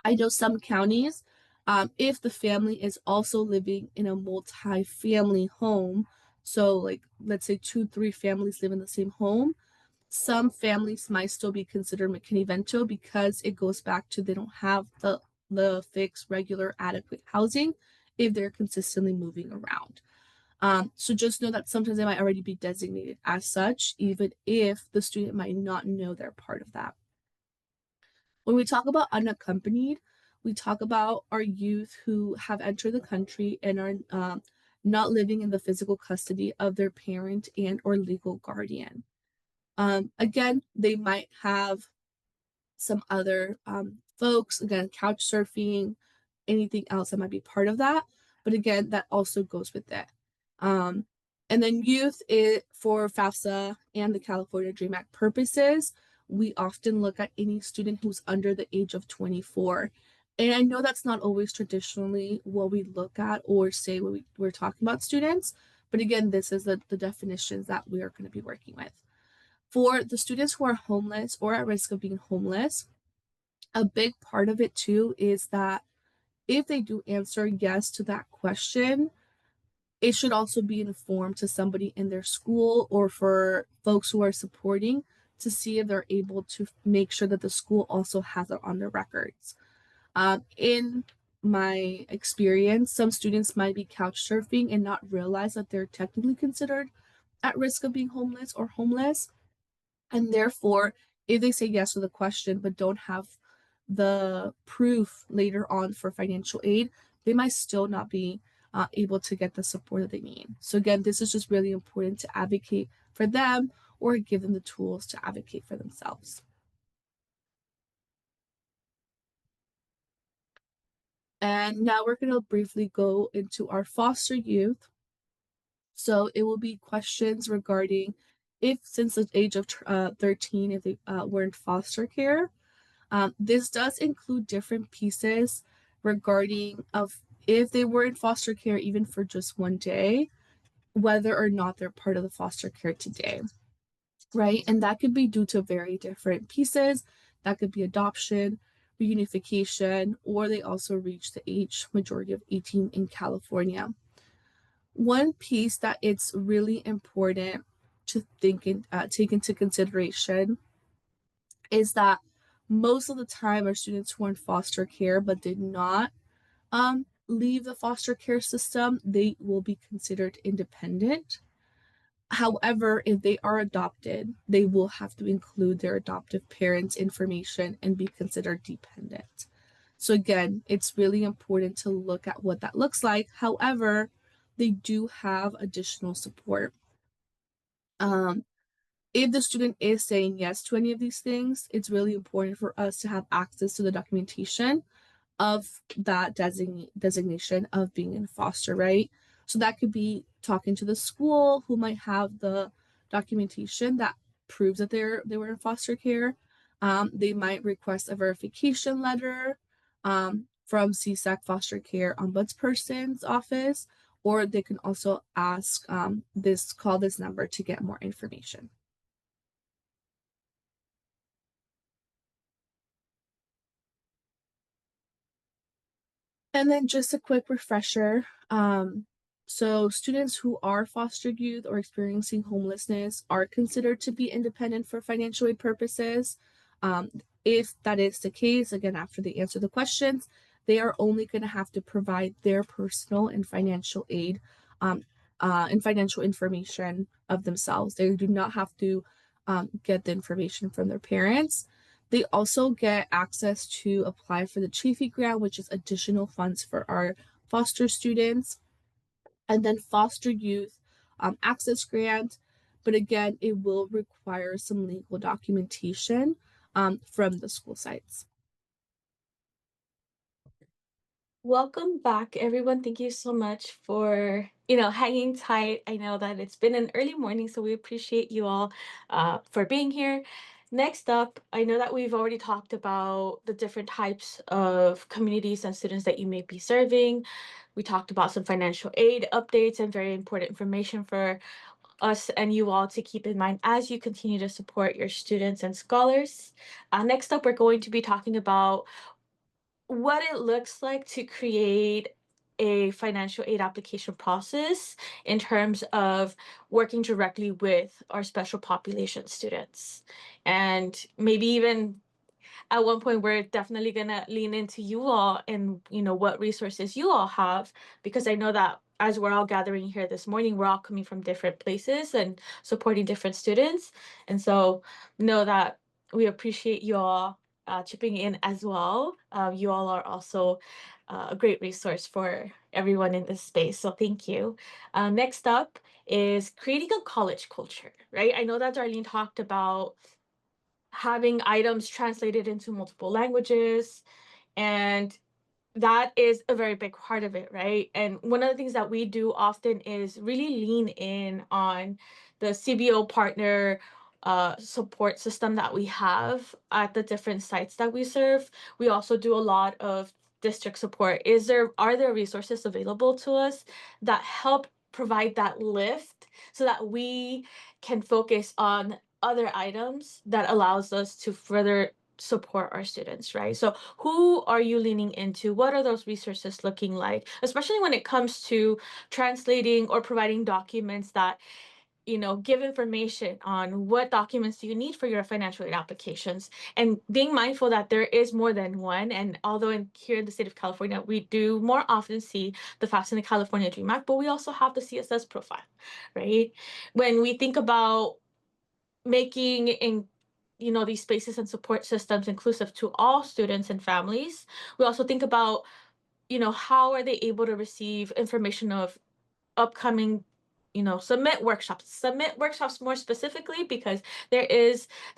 I know some counties, if the family is also living in a multi-family home, so like let's say 2, 3 families live in the same home, some families might still be considered McKinney-Vento because it goes back to they don't have the fixed, regular, adequate housing if they're consistently moving around. So just know that sometimes they might already be designated as such, even if the student might not know they're part of that. When we talk about unaccompanied, we talk about our youth who have entered the country and are not living in the physical custody of their parent and or legal guardian. Again, they might have some other folks, again, couch surfing, anything else that might be part of that. But again, that also goes with it. And then youth, for FAFSA and the California DREAM Act purposes, we often look at any student who's under the age of 24. And I know that's not always traditionally what we look at or say when we're talking about students. But again, this is the definitions that we are going to be working with. For the students who are homeless or at risk of being homeless, a big part of it too is that if they do answer yes to that question, it should also be informed to somebody in their school or for folks who are supporting to see if they're able to make sure that the school also has it on their records. In my experience, some students might be couch surfing and not realize that they're technically considered at risk of being homeless or homeless. And therefore, if they say yes to the question but don't have the proof later on for financial aid, they might still not be able to get the support that they need. So again, this is just really important to advocate for them or give them the tools to advocate for themselves. And now we're going to briefly go into our foster youth. So it will be questions regarding if since the age of 13, if they were in foster care. This does include different pieces regarding of if they were in foster care even for just one day, whether or not they're part of the foster care today, right? And that could be due to very different pieces. That could be adoption, reunification, or they also reach the age majority of 18 in California. One piece that it's really important to think and take into consideration is that most of the time our students who are in foster care but did not leave the foster care system, they will be considered independent. However, if they are adopted, they will have to include their adoptive parents' information and be considered dependent. So again, it's really important to look at what that looks like. However, they do have additional support. If the student is saying yes to any of these things, it's really important for us to have access to the documentation of that designation of being in foster, right? So that could be talking to the school who might have the documentation that proves that they were in foster care. They might request a verification letter from CSAC Foster Care Ombudsperson's office, or they can also ask call this number to get more information. And then just a quick refresher. So students who are fostered youth or experiencing homelessness are considered to be independent for financial aid purposes. If that is the case, again, after they answer the questions, they are only going to have to provide their personal and financial aid and financial information of themselves. They do not have to get the information from their parents. They also get access to apply for the Chafee grant, which is additional funds for our foster students, and then foster youth access grant. But again, it will require some legal documentation from the school sites. Welcome back, everyone. Thank you so much for, hanging tight. I know that it's been an early morning, so we appreciate you all for being here. Next up, I know that we've already talked about the different types of communities and students that you may be serving. We talked about some financial aid updates and very important information for us and you all to keep in mind as you continue to support your students and scholars. Next up, we're going to be talking about what it looks like to create a financial aid application process in terms of working directly with our special population students. And maybe even at one point we're definitely going to lean into you all and what resources you all have, because I know that as we're all gathering here this morning, we're all coming from different places and supporting different students. And so know that we appreciate you all chipping in as well. You all are also a great resource for everyone in this space, so thank you. Next up is creating a college culture, right? I know that Darlene talked about having items translated into multiple languages, and that is a very big part of it, right? And one of the things that we do often is really lean in on the CBO partner support system that we have at the different sites that we serve. We also do a lot of district support. Are there resources available to us that help provide that lift so that we can focus on other items that allows us to further support our students, right? So who are you leaning into? What are those resources looking like, especially when it comes to translating or providing documents that give information on what documents do you need for your financial aid applications, and being mindful that there is more than one. And although here in the state of California, we do more often see the FAFSA and the California Dream Act, but we also have the CSS profile, right? When we think about making these spaces and support systems inclusive to all students and families, we also think about how are they able to receive information of upcoming submit workshops more specifically, because there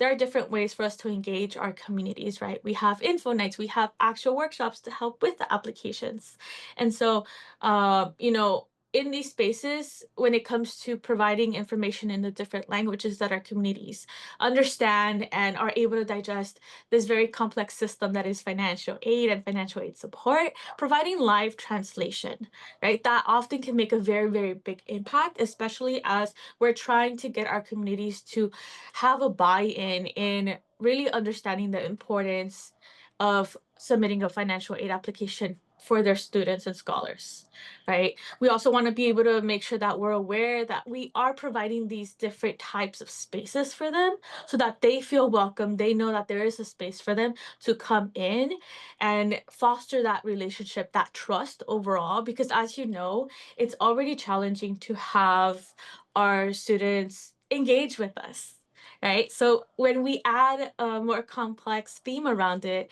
are different ways for us to engage our communities, right? We have info nights, we have actual workshops to help with the applications. And so in these spaces, when it comes to providing information in the different languages that our communities understand and are able to digest this very complex system that is financial aid and financial aid support, providing live translation, right? That often can make a very, very big impact, especially as we're trying to get our communities to have a buy-in in really understanding the importance of submitting a financial aid application for their students and scholars, right? We also want to be able to make sure that we're aware that we are providing these different types of spaces for them so that they feel welcome. They know that there is a space for them to come in and foster that relationship, that trust overall, because as you know, it's already challenging to have our students engage with us, right? So when we add a more complex theme around it,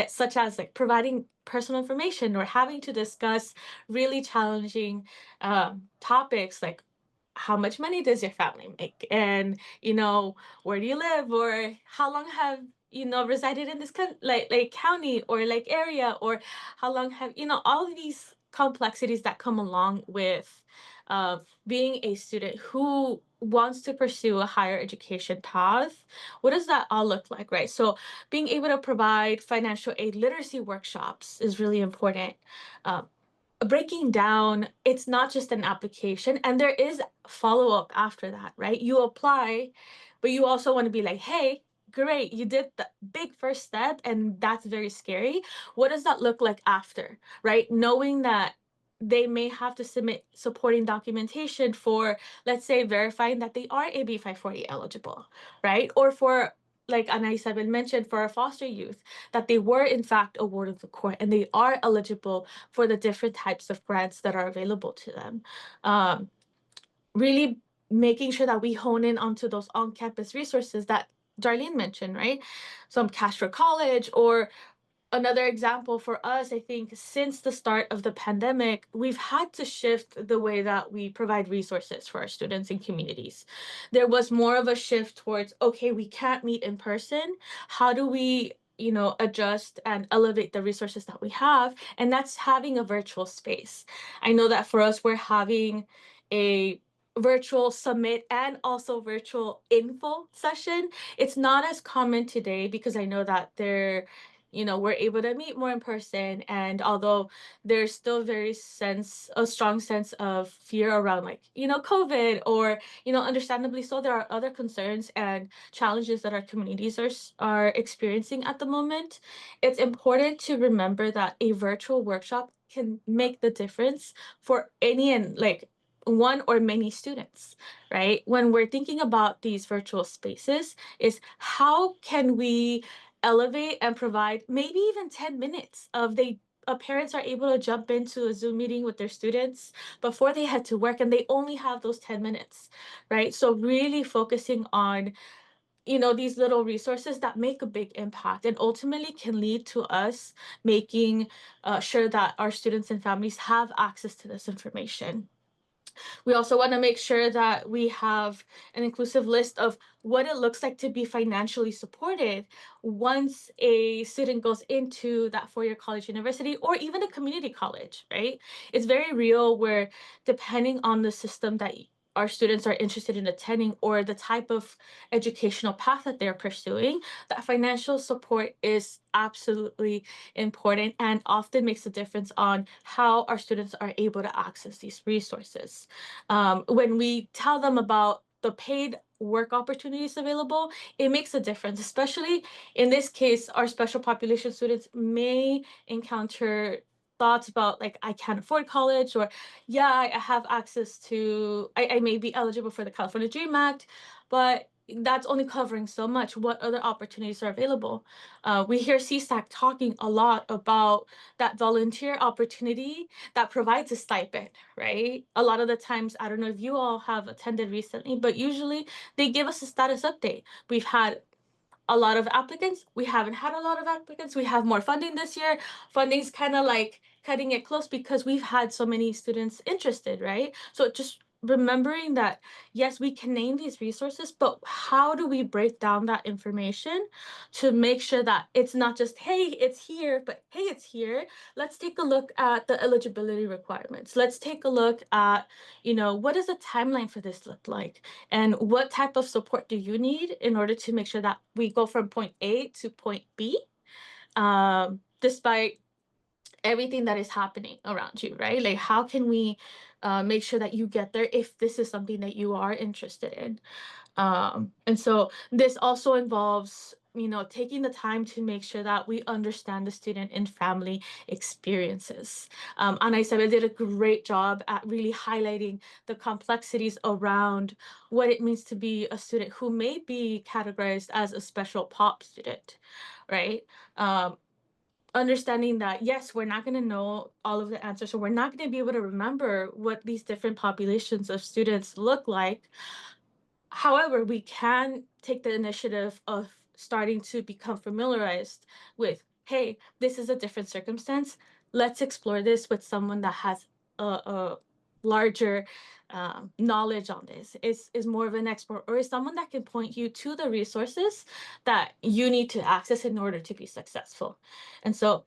such as like providing personal information or having to discuss really challenging topics like how much money does your family make, and where do you live, or how long have resided in this like county or like area, or how long have all of these complexities that come along with being a student who wants to pursue a higher education path. What does that all look like, right? So being able to provide financial aid literacy workshops is really important. Breaking down, it's not just an application, and there is follow-up after that, right? You apply, but you also want to be like, hey, great, you did the big first step, and that's very scary. What does that look like after, right? Knowing that they may have to submit supporting documentation for, let's say, verifying that they are AB 540 eligible, right? Or for like Ana Isabel mentioned, for our foster youth, that they were in fact awarded the court and they are eligible for the different types of grants that are available to them. Really making sure that we hone in onto those on-campus resources that Darlene mentioned, right? Some Cash for College, or another example for us, I think, since the start of the pandemic, we've had to shift the way that we provide resources for our students and communities. There was more of a shift towards, okay, we can't meet in person. How do we, adjust and elevate the resources that we have? And that's having a virtual space. I know that for us, we're having a virtual summit and also virtual info session. It's not as common today because I know that we're able to meet more in person, and although there's still a strong sense of fear around, like, COVID, or understandably so, there are other concerns and challenges that our communities are experiencing at the moment. It's important to remember that a virtual workshop can make the difference for any and like one or many students, right? When we're thinking about these virtual spaces, is how can we elevate and provide maybe even 10 minutes of parents are able to jump into a Zoom meeting with their students before they head to work, and they only have those 10 minutes, right? So really focusing on, these little resources that make a big impact and ultimately can lead to us making sure that our students and families have access to this information. We also want to make sure that we have an inclusive list of what it looks like to be financially supported once a student goes into that four-year college university or even a community college, right? It's very real where, depending on the system that our students are interested in attending or the type of educational path that they're pursuing, that financial support is absolutely important and often makes a difference on how our students are able to access these resources. When we tell them about the paid work opportunities available, it makes a difference, especially in this case, our special population students may encounter thoughts about, like, I can't afford college, or yeah, I have access to, I may be eligible for the California Dream Act, but that's only covering so much. What other opportunities are available? We hear CSAC talking a lot about that volunteer opportunity that provides a stipend, right? A lot of the times, I don't know if you all have attended recently, but usually they give us a status update. We've had a lot of applicants. We haven't had a lot of applicants. We have more funding this year. Funding's kind of like cutting it close because we've had so many students interested, right? So just remembering that, yes, we can name these resources, but how do we break down that information to make sure that it's not just, hey, it's here, but hey, it's here. Let's take a look at the eligibility requirements. Let's take a look at, what does the timeline for this look like? And what type of support do you need in order to make sure that we go from point A to point B, despite everything that is happening around you, right? Like, how can we make sure that you get there if this is something that you are interested in? And so this also involves, taking the time to make sure that we understand the student and family experiences. Ana Isabel did a great job at really highlighting the complexities around what it means to be a student who may be categorized as a special pop student, right? Understanding that, yes, we're not going to know all of the answers, so we're not going to be able to remember what these different populations of students look like. However, we can take the initiative of starting to become familiarized with, hey, this is a different circumstance. Let's explore this with someone that has a larger knowledge on this, is more of an expert, or is someone that can point you to the resources that you need to access in order to be successful. And so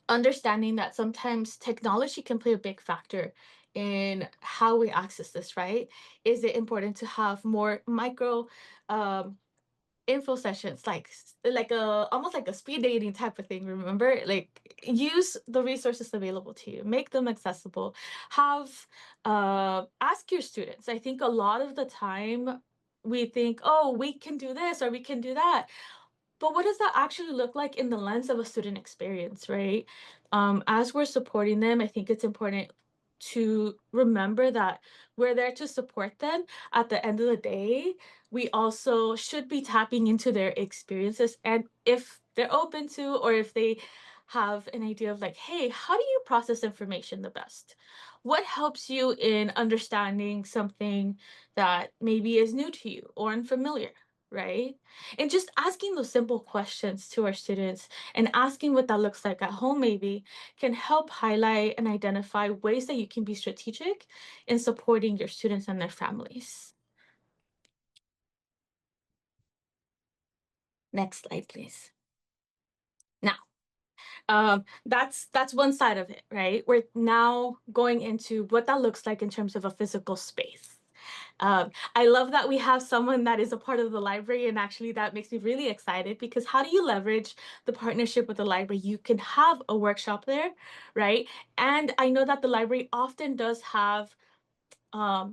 understanding that sometimes technology can play a big factor in how we access this, right? Is it important to have more micro um, info sessions, like a almost like a speed dating type of thing? Remember, like, use the resources available to you, make them accessible. Have ask your students. I think a lot of the time we think, oh, we can do this or we can do that, but what does that actually look like in the lens of a student experience, right? As we're supporting them, I think it's important to remember that we're there to support them. At the end of the day, we also should be tapping into their experiences. And if they're open to, or if they have an idea of like, hey, how do you process information the best? What helps you in understanding something that maybe is new to you or unfamiliar, right? And just asking those simple questions to our students and asking what that looks like at home maybe can help highlight and identify ways that you can be strategic in supporting your students and their families. Next slide, please. Now, that's one side of it, right? We're now going into what that looks like in terms of a physical space. I love that we have someone that is a part of the library, and actually that makes me really excited, because how do you leverage the partnership with the library? You can have a workshop there, right? And I know that the library often does have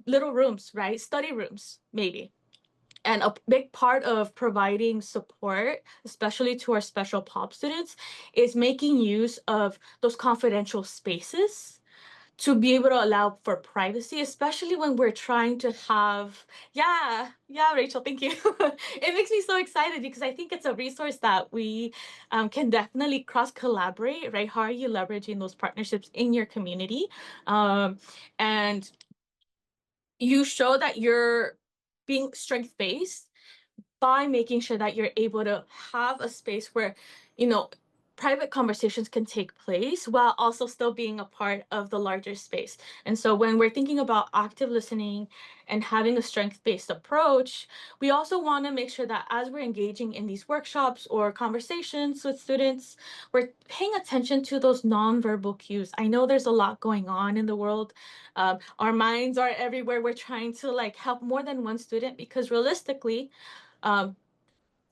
little rooms, right? Study rooms, maybe. And a big part of providing support, especially to our special pop students, is making use of those confidential spaces to be able to allow for privacy, especially when we're trying to have, yeah, Rachel, thank you. It makes me so excited because I think it's a resource that we can definitely cross collaborate, right? How are you leveraging those partnerships in your community? And you show that you're being strength-based by making sure that you're able to have a space where, you know, private conversations can take place while also still being a part of the larger space. And so when we're thinking about active listening and having a strength-based approach, we also want to make sure that as we're engaging in these workshops or conversations with students, we're paying attention to those nonverbal cues. I know there's a lot going on in the world. Our minds are everywhere. We're trying to like help more than one student, because realistically, um,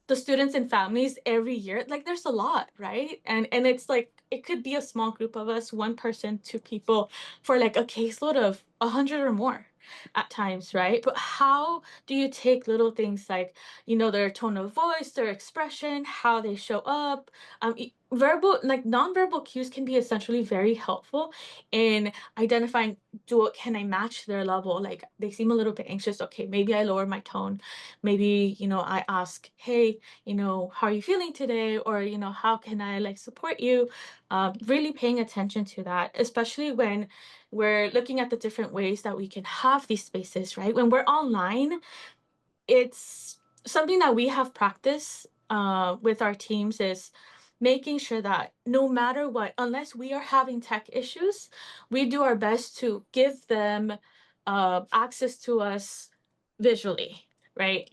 the students and families every year, like there's a lot, right? And it's like it could be a small group of us, one person, two people, for like a caseload of 100 or more at times, right? But how do you take little things like, you know, their tone of voice, their expression, how they show up? Verbal, like nonverbal cues can be essentially very helpful in identifying, can I match their level? Like they seem a little bit anxious. Okay, maybe I lower my tone. Maybe, you know, I ask, hey, you know, how are you feeling today? Or, you know, how can I like support you? Really paying attention to that, especially when we're looking at the different ways that we can have these spaces, right? When we're online, it's something that we have practiced with our teams is making sure that no matter what, unless we are having tech issues, we do our best to give them access to us visually, right?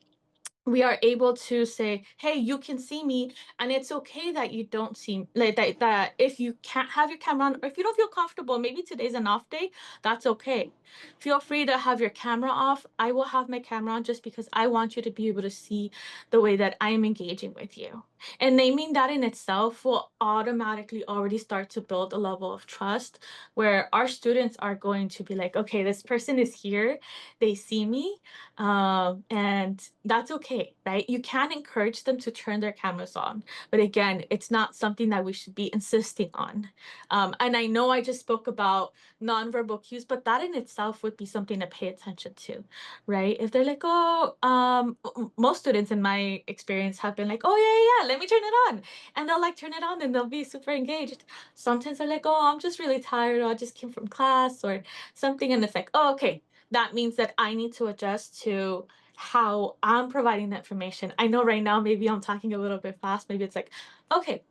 We are able to say, hey, you can see me, and it's okay that you don't see, like that if you can't have your camera on, or if you don't feel comfortable, maybe today's an off day, that's okay. Feel free to have your camera off. I will have my camera on just because I want you to be able to see the way that I am engaging with you. And naming that in itself will automatically already start to build a level of trust where our students are going to be like, okay, this person is here, they see me, and that's okay, right? You can encourage them to turn their cameras on, but again, it's not something that we should be insisting on. And I know I just spoke about nonverbal cues, but that in itself would be something to pay attention to, right? If they're like, oh, most students in my experience have been like, oh yeah, let me turn it on, and they'll like turn it on and they'll be super engaged. Sometimes they're like, oh, I'm just really tired, or I just came from class or something, and it's like, oh, okay, that means that I need to adjust to how I'm providing the information. I know right now, maybe I'm talking a little bit fast. Maybe it's like, okay,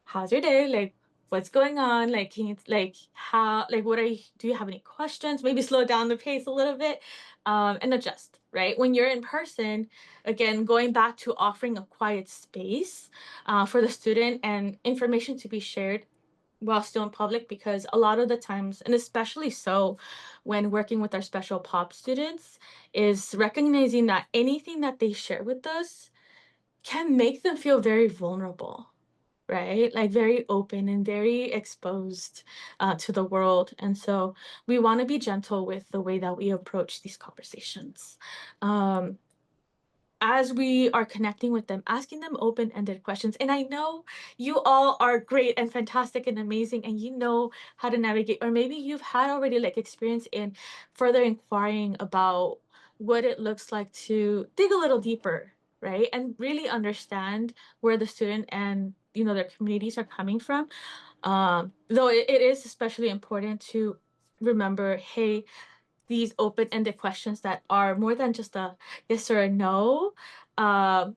how's your day? Like, what's going on? Like, can you, like, how, like, what are you, do you have any questions? Maybe slow down the pace a little bit, and adjust, right? When you're in person, again, going back to offering a quiet space for the student and information to be shared while still in public, because a lot of the times, and especially so when working with our special pop students, is recognizing that anything that they share with us can make them feel very vulnerable, right? Like very open and very exposed to the world. And so we want to be gentle with the way that we approach these conversations. as we are connecting with them, asking them open-ended questions. And I know you all are great and fantastic and amazing, and you know how to navigate, or maybe you've had already like experience in further inquiring about what it looks like to dig a little deeper, right? And really understand where the student and their communities are coming from. Though it is especially important to remember, hey, these open-ended questions that are more than just a yes or a no, um,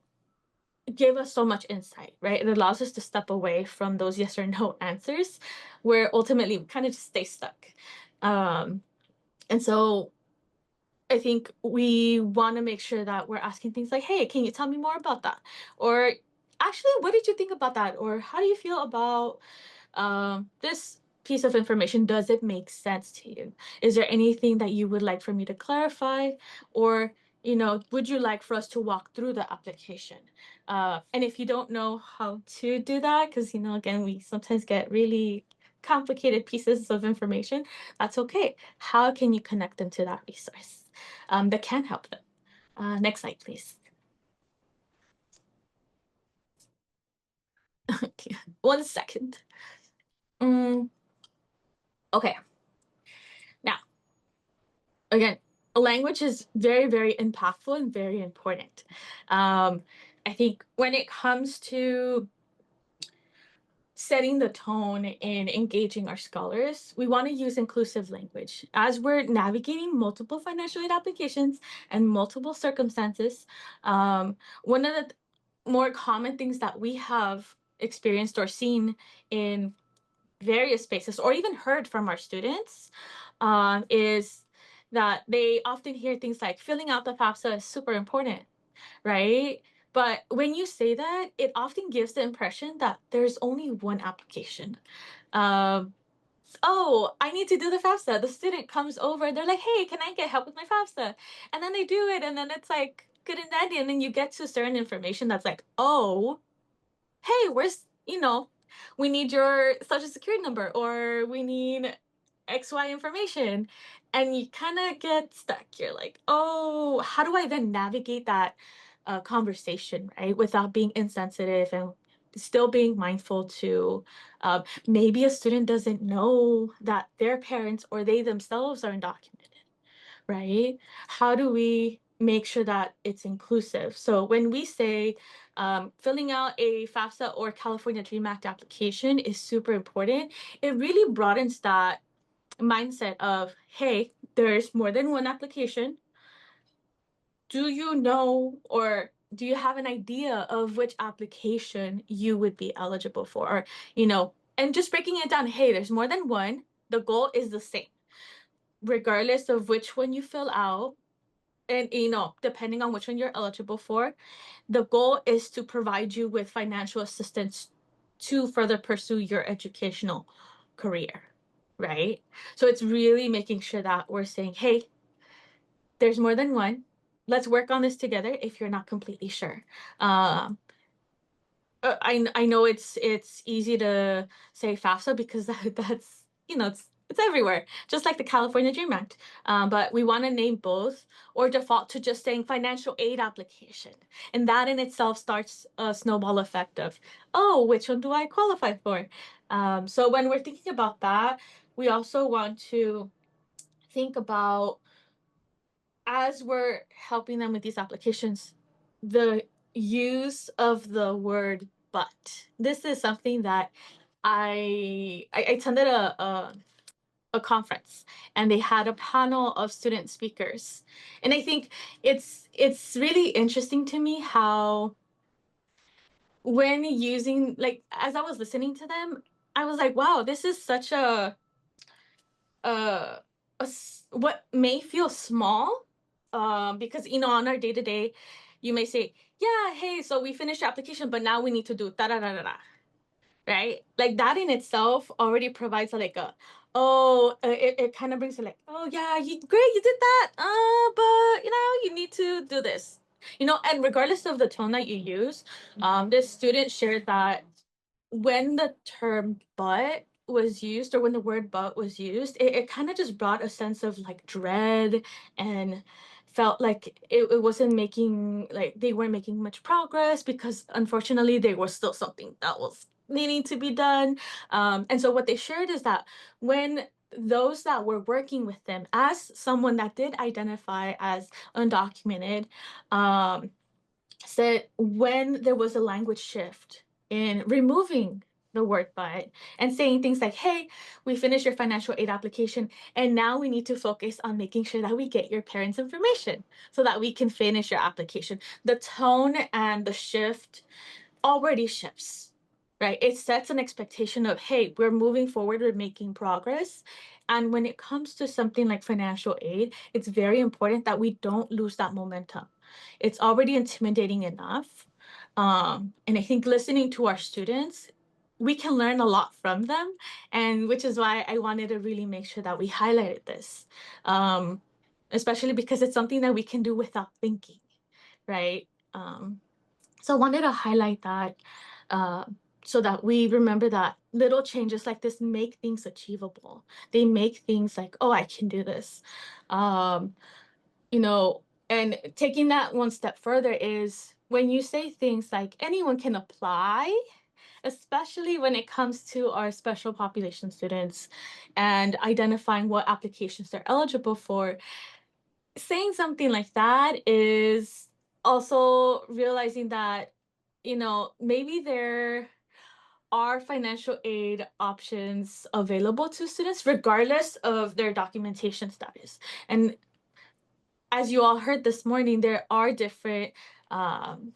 give us so much insight, right? It allows us to step away from those yes or no answers, where ultimately we kind of just stay stuck. And so I think we want to make sure that we're asking things like, hey, can you tell me more about that? Or actually, what did you think about that? Or how do you feel about this piece of information? Does it make sense to you? Is there anything that you would like for me to clarify? Or, would you like for us to walk through the application? And if you don't know how to do that, because, again, we sometimes get really complicated pieces of information, that's okay. How can you connect them to that resource that can help them? Next slide, please. Okay. 1 second. Okay. Now, again, language is very, very impactful and very important. I think when it comes to setting the tone and engaging our scholars, we want to use inclusive language. As we're navigating multiple financial aid applications and multiple circumstances, one of the more common things that we have experienced or seen in various spaces, or even heard from our students, is that they often hear things like filling out the FAFSA is super important, right? But when you say that, it often gives the impression that there's only one application. Um, oh, I need to do the FAFSA. The student comes over, they're like, hey, can I get help with my FAFSA? And then they do it, and then it's like good and dandy. And then you get to certain information that's like, oh, hey, we need your social security number, or we need XY information. And you kind of get stuck. You're like, oh, how do I then navigate that conversation, right? Without being insensitive and still being mindful to maybe a student doesn't know that their parents or they themselves are undocumented, right? How do we make sure that it's inclusive? So when we say filling out a FAFSA or California Dream Act application is super important, it really broadens that mindset of, hey, there's more than one application. Do you know, or do you have an idea of which application you would be eligible for? Or, and just breaking it down, hey, there's more than one. The goal is the same, regardless of which one you fill out. And, depending on which one you're eligible for, the goal is to provide you with financial assistance to further pursue your educational career, right? So it's really making sure that we're saying, hey, there's more than one. Let's work on this together if you're not completely sure. I know it's easy to say FAFSA because that's it's everywhere, just like the California Dream Act. But we want to name both, or default to just saying financial aid application, and that in itself starts a snowball effect of, oh, which one do I qualify for? So when we're thinking about that, we also want to think about, as we're helping them with these applications, the use of the word but. This is something that I attended a conference, and they had a panel of student speakers. And I think it's really interesting to me how, when using, like, as I was listening to them, I was like, wow, this is such uh, what may feel small, because on our day to day, you may say, yeah, hey, so we finished the application, but now we need to do da da da da da, right? Like that in itself already provides it kind of brings it like, oh yeah, great, you did that, but you need to do this, and regardless of the tone that you use, this student shared that when the term but was used, or when the word but was used, it kind of just brought a sense of like dread, and felt like it wasn't making, like they weren't making much progress, because unfortunately there was still something that was needing to be done. And so what they shared is that when those that were working with them, as someone that did identify as undocumented, um, said when there was a language shift in removing the word but and saying things like, hey, we finished your financial aid application, and now we need to focus on making sure that we get your parents' information so that we can finish your application. The tone and the shift already shifts, right? It sets an expectation of, hey, we're moving forward, we're making progress. And when it comes to something like financial aid, it's very important that we don't lose that momentum. It's already intimidating enough. And I think listening to our students, we can learn a lot from them. And which is why I wanted to really make sure that we highlighted this, especially because it's something that we can do without thinking, right? So I wanted to highlight that, uh, so that we remember that little changes like this make things achievable. They make things like, oh, I can do this. Um, you know, and taking that one step further is when you say things like anyone can apply, especially when it comes to our special population students and identifying what applications they're eligible for, saying something like that is also realizing that, maybe there are financial aid options available to students regardless of their documentation status. And as you all heard this morning, there are different um,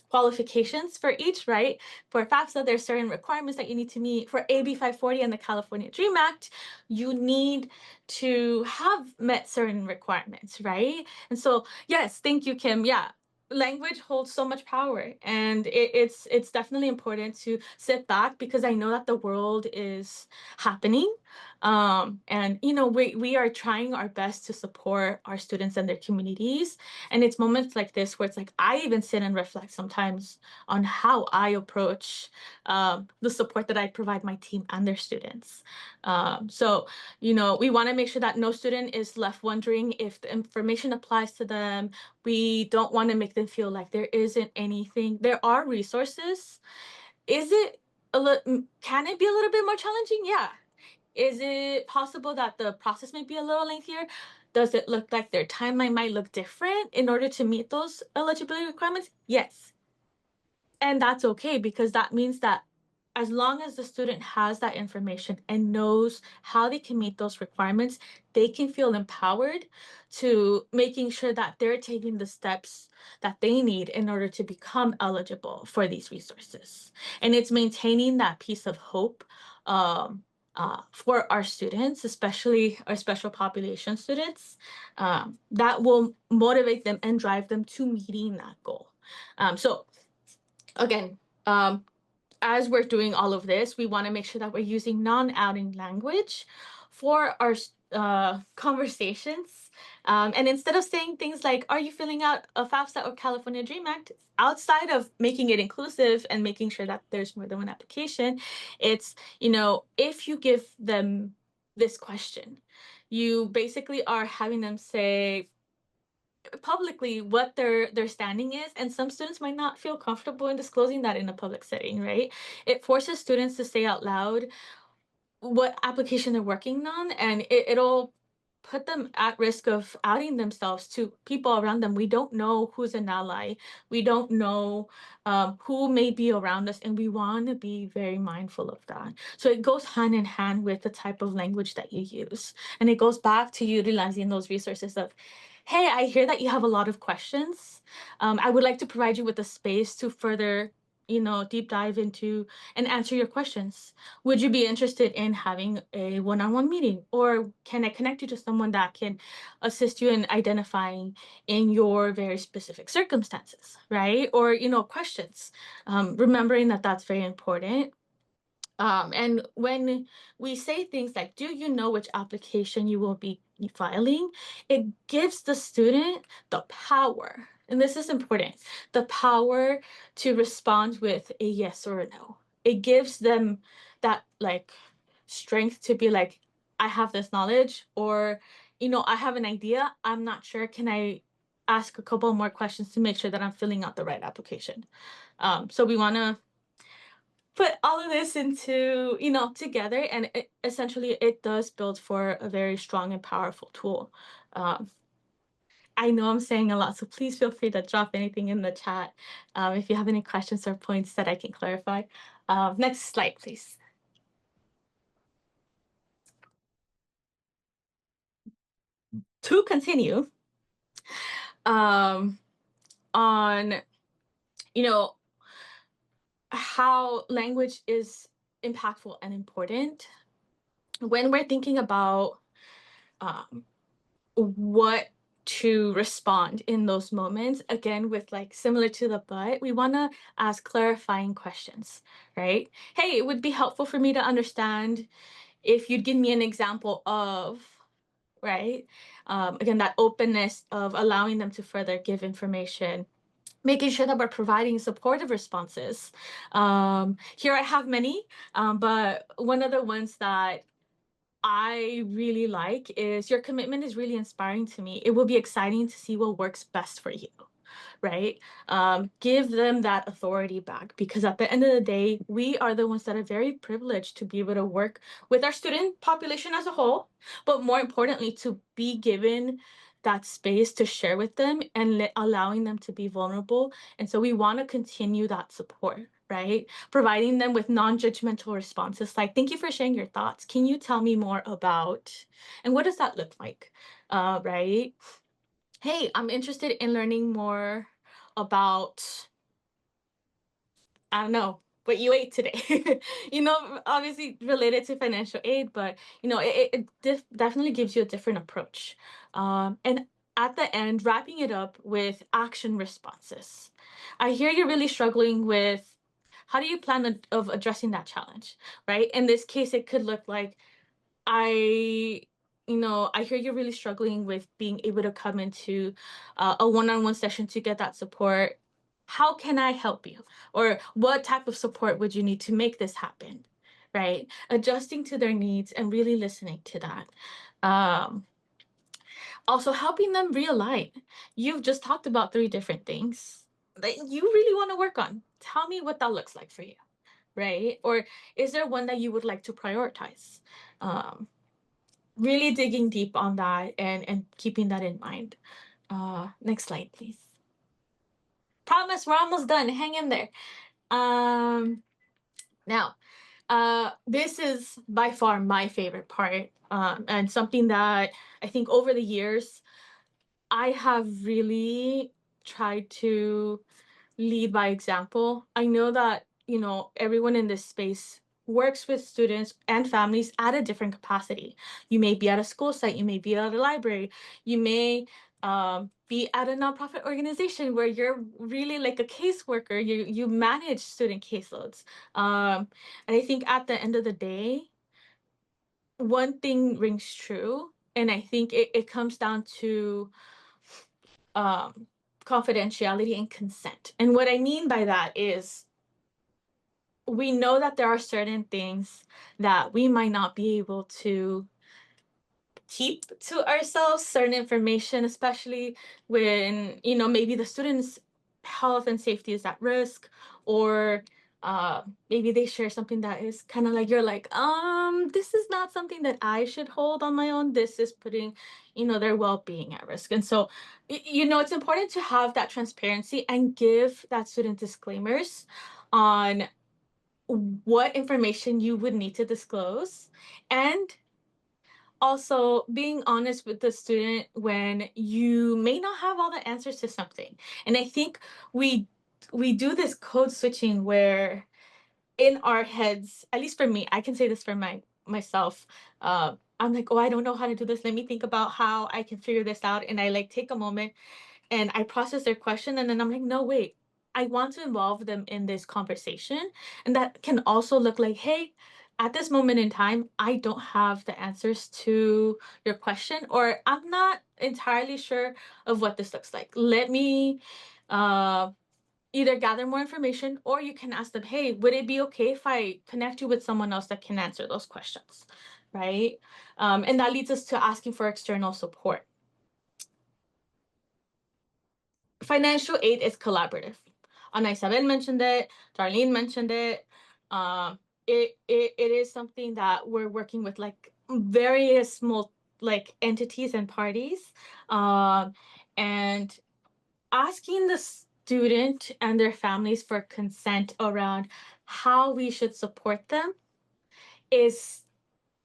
qualifications for each, right? For FAFSA, there's certain requirements that you need to meet. For AB 540 and the California Dream Act, you need to have met certain requirements, right? And so, yes, thank you, Kim. Yeah, language holds so much power, and it's definitely important to sit back, because I know that the world is happening. And we are trying our best to support our students and their communities. And it's moments like this where it's like I even sit and reflect sometimes on how I approach the support that I provide my team and their students. So we want to make sure that no student is left wondering if the information applies to them. We don't want to make them feel like there isn't anything. There are resources. Is it can it be a little bit more challenging? Yeah. Is it possible that the process might be a little lengthier? Does it look like their timeline might look different in order to meet those eligibility requirements? Yes. And that's okay, because that means that as long as the student has that information and knows how they can meet those requirements, they can feel empowered to making sure that they're taking the steps that they need in order to become eligible for these resources. And it's maintaining that piece of hope for our students, especially our special population students, that will motivate them and drive them to meeting that goal. So again, as we're doing all of this, we want to make sure that we're using non-outing language for our conversations. And instead of saying things like, are you filling out a FAFSA or California Dream Act, outside of making it inclusive and making sure that there's more than one application, it's, if you give them this question, you basically are having them say publicly what their standing is, and some students might not feel comfortable in disclosing that in a public setting, right? It forces students to say out loud what application they're working on, and it'll put them at risk of outing themselves to people around them. We don't know who's an ally. We don't know who may be around us, and we want to be very mindful of that. So it goes hand in hand with the type of language that you use, and it goes back to utilizing those resources of, hey, I hear that you have a lot of questions. I would like to provide you with a space to further, deep dive into and answer your questions. Would you be interested in having a one-on-one meeting, or can I connect you to someone that can assist you in identifying in your very specific circumstances, right? Or, questions. Remembering that that's very important. And when we say things like, do you know which application you will be filing? It gives the student the power, and this is important, the power to respond with a yes or a no. it gives them that like strength to be like, I have this knowledge, or, I have an idea. I'm not sure. Can I ask a couple more questions to make sure that I'm filling out the right application? So we want to put all of this into, together, and essentially it does build for a very strong and powerful tool. I know I'm saying a lot, so please feel free to drop anything in the chat if you have any questions or points that I can clarify. Next slide, please. To continue on, how language is impactful and important when we're thinking about what to respond in those moments. Again, with like similar to the but, we want to ask clarifying questions, right? Hey, it would be helpful for me to understand if you'd give me an example of, right? Again, that openness of allowing them to further give information, making sure that we're providing supportive responses. Here I have many, but one of the ones that I really like is, your commitment is really inspiring to me. It will be exciting to see what works best for you, right? Give them that authority back, because at the end of the day, we are the ones that are very privileged to be able to work with our student population as a whole, but more importantly, to be given that space to share with them and allowing them to be vulnerable. And so we want to continue that support, right? Providing them with non-judgmental responses like, thank you for sharing your thoughts. Can you tell me more about, and what does that look like, right? Hey, I'm interested in learning more about, I don't know, what you ate today. Obviously related to financial aid, but it definitely gives you a different approach. And at the end, wrapping it up with action responses. I hear you're really struggling with, how do you plan of addressing that challenge, right? In this case, it could look like, I hear you're really struggling with being able to come into a one-on-one session to get that support. How can I help you? Or what type of support would you need to make this happen, right? Adjusting to their needs and really listening to that. Also helping them realign. You've just talked about 3 different things that you really want to work on. Tell me what that looks like for you, right? Or is there one that you would like to prioritize? Really digging deep on that and keeping that in mind. Next slide, please. Promise, we're almost done. Hang in there. Now, this is by far my favorite part, and something that I think over the years I have really tried to lead by example. I know that, everyone in this space works with students and families at a different capacity. You may be at a school site, you may be at a library, you may be at a nonprofit organization where you're really like a caseworker, you manage student caseloads. And I think at the end of the day, one thing rings true, and I think it comes down to confidentiality and consent. And what I mean by that is, we know that there are certain things that we might not be able to keep to ourselves, certain information, especially when, maybe the student's health and safety is at risk, or maybe they share something that is kind of like, you're like, this is not something that I should hold on my own. This is putting, their well-being at risk. And so, it's important to have that transparency and give that student disclaimers on what information you would need to disclose, and also being honest with the student when you may not have all the answers to something. And I think we do this code switching where, in our heads, at least for me, I can say this for myself, I'm like, oh, I don't know how to do this, let me think about how I can figure this out. And I like take a moment and I process their question, and then I'm like, no, wait, I want to involve them in this conversation. And that can also look like, hey, at this moment in time, I don't have the answers to your question, or I'm not entirely sure of what this looks like. Let me either gather more information, or you can ask them, hey, would it be okay if I connect you with someone else that can answer those questions, right? And that leads us to asking for external support. Financial aid is collaborative. Ana Isabel mentioned it, Darlene mentioned it. It is something that we're working with like various small like entities and parties, and asking the student and their families for consent around how we should support them is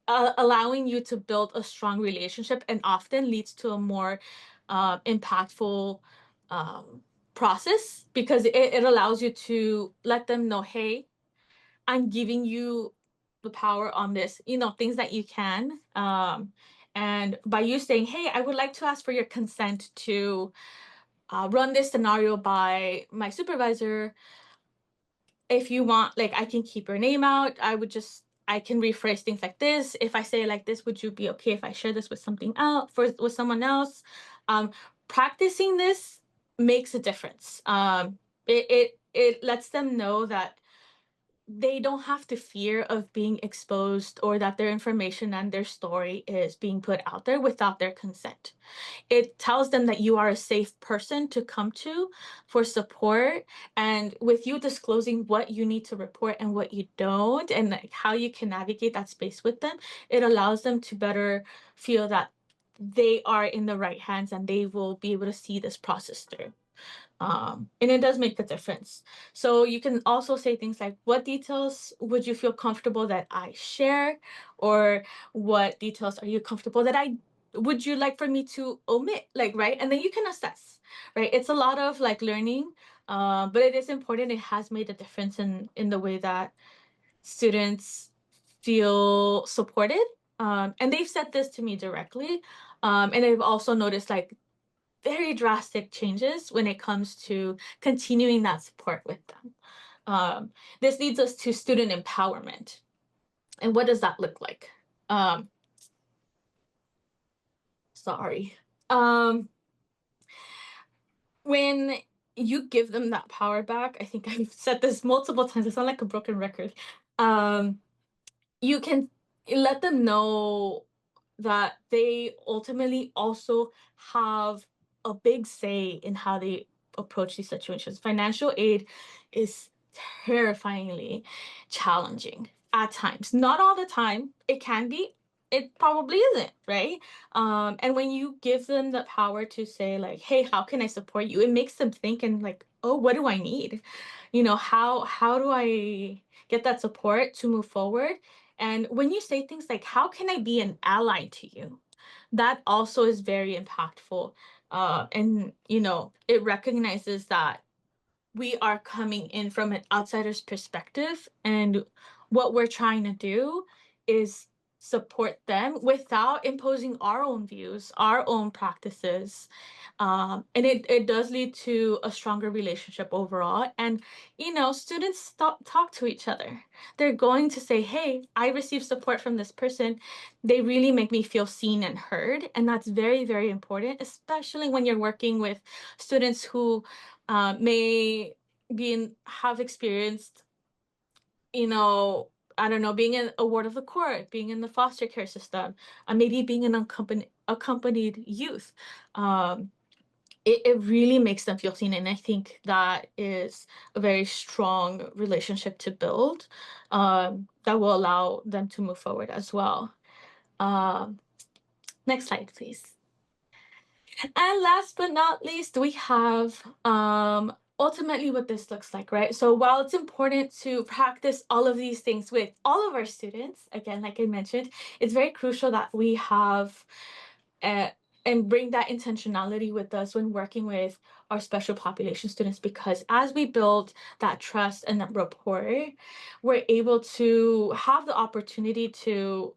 allowing you to build a strong relationship, and often leads to a more impactful process, because it allows you to let them know, hey, I'm giving you the power on this, things that you can. And by you saying, hey, I would like to ask for your consent to run this scenario by my supervisor. If you want, like, I can keep your name out. I can rephrase things like this. If I say it like this, would you be okay if I share this with something else, with someone else? Practicing this makes a difference. It lets them know that they don't have to fear of being exposed, or that their information and their story is being put out there without their consent. It tells them that you are a safe person to come to for support, and with you disclosing what you need to report and what you don't, and like how you can navigate that space with them, it allows them to better feel that they are in the right hands and they will be able to see this process through. And it does make a difference. So you can also say things like, what details would you feel comfortable that I share? Or what details are you comfortable that would you like for me to omit? Like, right? And then you can assess, right? It's a lot of like learning, but it is important. It has made a difference in the way that students feel supported. And they've said this to me directly. And I've also noticed like very drastic changes when it comes to continuing that support with them. This leads us to student empowerment. And what does that look like? Sorry. When you give them that power back, I think I've said this multiple times, I sound like a broken record. You can let them know that they ultimately also have a big say in how they approach these situations. Financial aid is terrifyingly challenging at times. Not all the time. It can be. It probably isn't, right? And when you give them the power to say, like, hey, how can I support you? It makes them think and like, oh, what do I need? How do I get that support to move forward? And when you say things like, how can I be an ally to you? That also is very impactful. And, it recognizes that we are coming in from an outsider's perspective. And what we're trying to do is support them without imposing our own views, our own practices. And it does lead to a stronger relationship overall. And, students talk to each other. They're going to say, hey, I received support from this person. They really make me feel seen and heard. And that's very, very important, especially when you're working with students who may have experienced, I don't know, being in a ward of the court, being in the foster care system, maybe being an accompanied youth. It really makes them feel seen, and I think that is a very strong relationship to build, that will allow them to move forward as well. Next slide, please. And last but not least, we have ultimately what this looks like, right? So while it's important to practice all of these things with all of our students, again, like I mentioned, it's very crucial that we have and bring that intentionality with us when working with our special population students, because as we build that trust and that rapport, we're able to have the opportunity to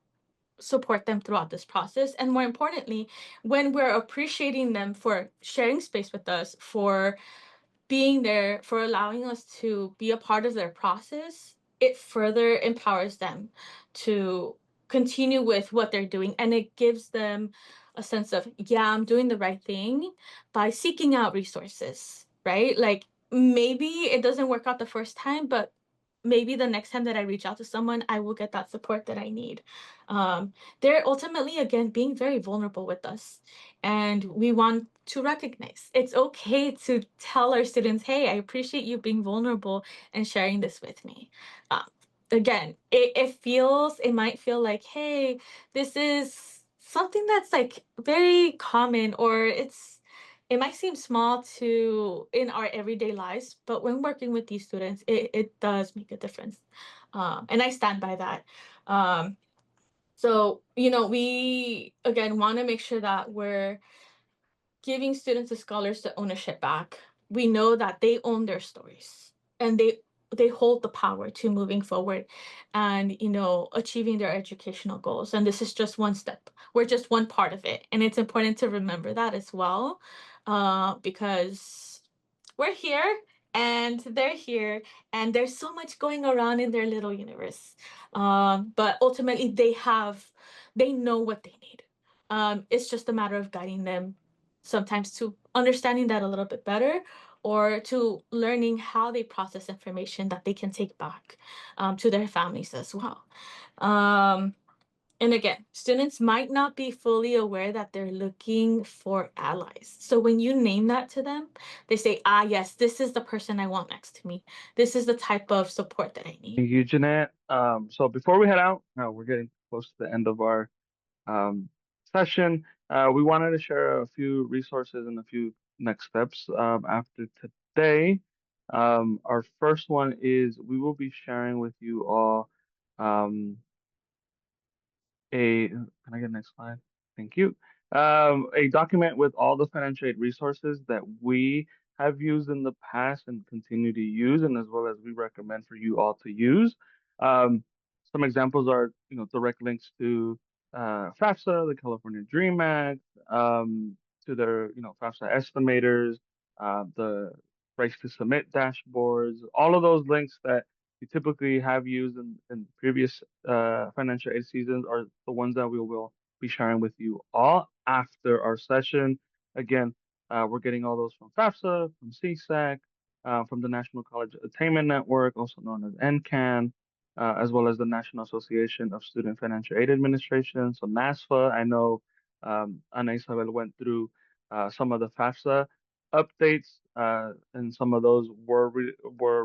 support them throughout this process. And more importantly, when we're appreciating them for sharing space with us, for being there, for allowing us to be a part of their process, it further empowers them to continue with what they're doing. And it gives them a sense of, yeah, I'm doing the right thing by seeking out resources, right? Like maybe it doesn't work out the first time, but maybe the next time that I reach out to someone, I will get that support that I need. They're ultimately, again, being very vulnerable with us. And we want to recognize it's okay to tell our students, hey, I appreciate you being vulnerable and sharing this with me. Um, Again, it might feel like, hey, this is something that's like very common, or it might seem small to in our everyday lives, but when working with these students, it does make a difference. And I stand by that. So, we again want to make sure that we're giving students and scholars the ownership back. We know that they own their stories, and they hold the power to moving forward and achieving their educational goals. And this is just one step. We're just one part of it, and it's important to remember that as well, because we're here and they're here, and there's so much going around in their little universe. But ultimately, they know what they need. It's just a matter of guiding them sometimes to understanding that a little bit better, or to learning how they process information that they can take back to their families as well. And again, students might not be fully aware that they're looking for allies. So when you name that to them, they say, yes, this is the person I want next to me. This is the type of support that I need. Thank you, Jeanette. So before we head out, we're getting close to the end of our um, session. We wanted to share a few resources and a few next steps after today. Our first one is we will be sharing with you all um, can I get next slide? Thank you. A document with all the financial aid resources that we have used in the past and continue to use, and as well as we recommend for you all to use. Um, some examples are, direct links to FAFSA, the California Dream Act, to their, FAFSA estimators, the rights to submit dashboards, all of those links that we typically have used in previous financial aid seasons are the ones that we will be sharing with you all after our session. Again, we're getting all those from FAFSA, from CSAC, from the National College Attainment Network, also known as NCAN, as well as the National Association of Student Financial Aid Administration. So NASFA, I know Ana Isabel went through some of the FAFSA updates, and some of those were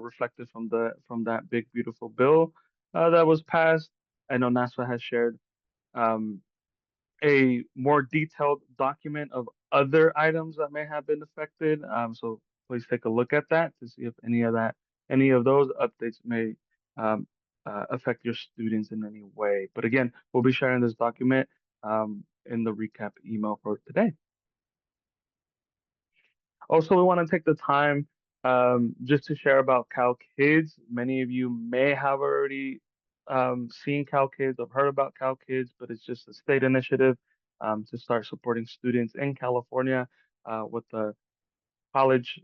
reflected from that big beautiful bill that was passed. I know NASA has shared um, a more detailed document of other items that may have been affected. So please take a look at that to see if any of those updates may um, affect your students in any way. But again, we'll be sharing this document in the recap email for today. Also, we want to take the time just to share about Cal Kids. Many of you may have already seen Cal Kids or heard about Cal Kids, but it's just a state initiative to start supporting students in California with the college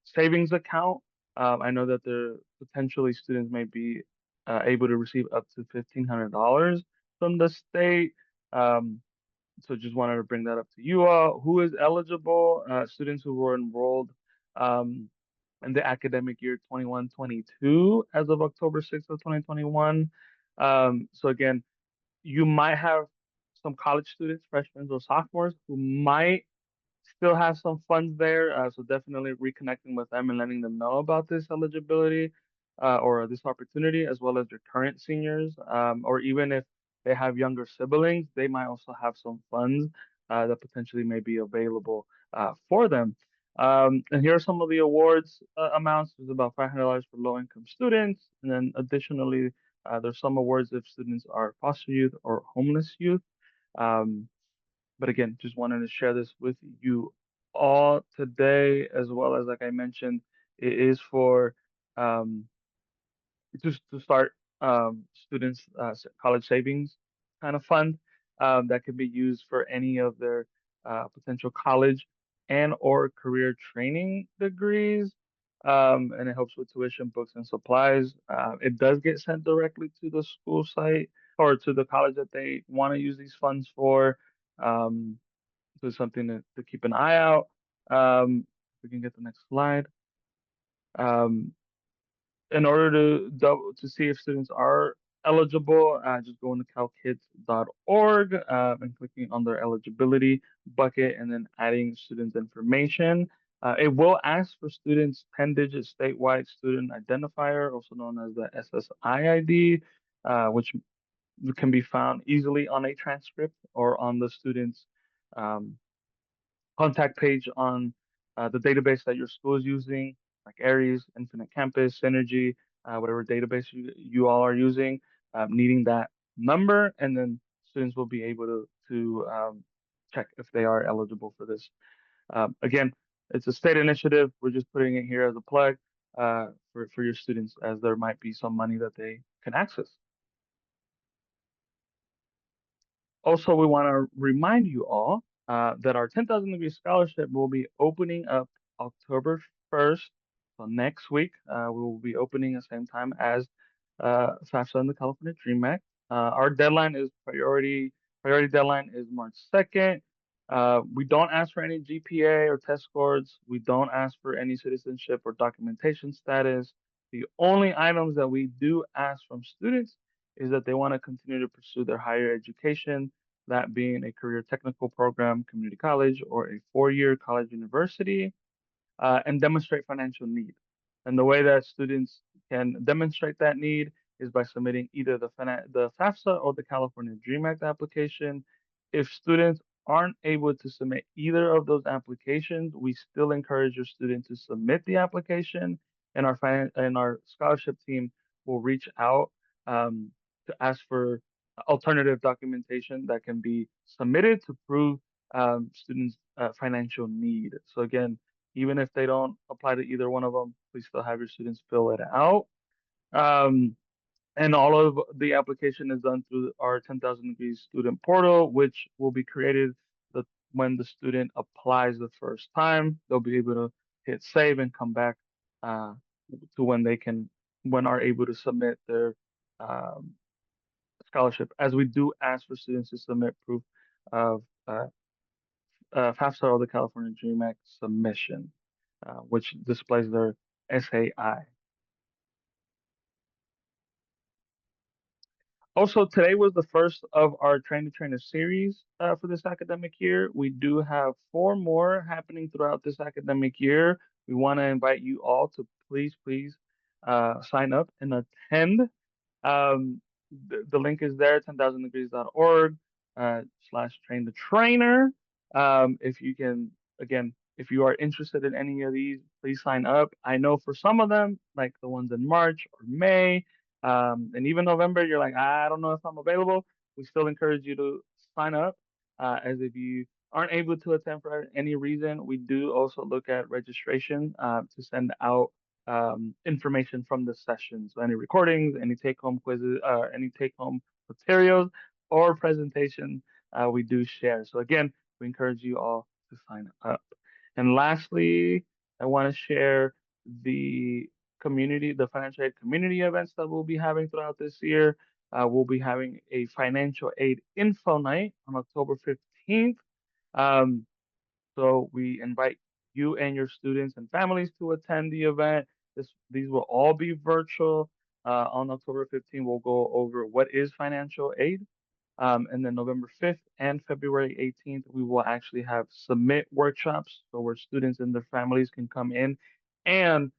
savings account. I know that there potentially students may be able to receive up to $1,500 from the state. Um, so just wanted to bring that up to you all. Who is eligible? Students who were enrolled um, in the academic year 21-22 as of October 6th of 2021. So again, you might have some college students, freshmen or sophomores, who might still have some funds there. So definitely reconnecting with them and letting them know about this eligibility or this opportunity, as well as your current seniors, or even if they have younger siblings, they might also have some funds that potentially may be available for them. And here are some of the awards amounts. There's about $500 for low-income students, and then additionally, there's some awards if students are foster youth or homeless youth. Um, but again, just wanted to share this with you all today, as well as, like I mentioned, it is for um, just to start students' college savings kind of fund that can be used for any of their potential college and or career training degrees. And it helps with tuition, books, and supplies. It does get sent directly to the school site or to the college that they want to use these funds for. Um, so it's something to keep an eye out. We can get the next slide. Um, in order to see if students are eligible, just going to calkids.org and clicking on their eligibility bucket and then adding students' information. It will ask for students' 10-digit statewide student identifier, also known as the SSI ID, which can be found easily on a transcript or on the student's um, contact page on the database that your school is using, like Aries, Infinite Campus, Synergy, whatever database you all are using, needing that number, and then students will be able to check if they are eligible for this. Again, it's a state initiative. We're just putting it here as a plug for your students, as there might be some money that they can access. Also, we want to remind you all that our 10,000 Degree Scholarship will be opening up October 1st. So next week, we will be opening at the same time as FAFSA and the California Dream Act. Our deadline is priority deadline is March 2nd. We don't ask for any GPA or test scores. We don't ask for any citizenship or documentation status. The only items that we do ask from students is that they want to continue to pursue their higher education, that being a career technical program, community college, or a 4-year college university, and demonstrate financial need. And the way that students can demonstrate that need is by submitting either the FAFSA or the California Dream Act application. If students aren't able to submit either of those applications, we still encourage your student to submit the application, and our scholarship team will reach out to ask for alternative documentation that can be submitted to prove students' financial need. So again, even if they don't apply to either one of them, please still have your students fill it out. Um, and all of the application is done through our 10,000 Degrees student portal, which will be created when the student applies the first time. They'll be able to hit save and come back uh, to when are able to submit their um, scholarship. As we do ask for students to submit proof of FAFSA or the California Dream Act submission, which displays their SAI. Also, today was the first of our Train the Trainer series for this academic year. We do have 4 more happening throughout this academic year. We want to invite you all to please sign up and attend. Um, the link is there, 10,000degrees.org slash train the trainer. If you can, again, if you are interested in any of these, please sign up. I know for some of them, like the ones in March or May, and even November, you're like, I don't know if I'm available. We still encourage you to sign up, as if you aren't able to attend for any reason, we do also look at registration to send out information from the session. So any recordings, any take-home quizzes, any take-home materials or presentation, we do share. So again, we encourage you all to sign up. And lastly, I want to share the financial aid community events that we'll be having throughout this year. We'll be having a financial aid info night on October 15th. Um, so we invite you and your students and families to attend the event. These will all be virtual. On October 15th, we'll go over what is financial aid. And then November 5th and February 18th, we will actually have submit workshops, so where students and their families can come in and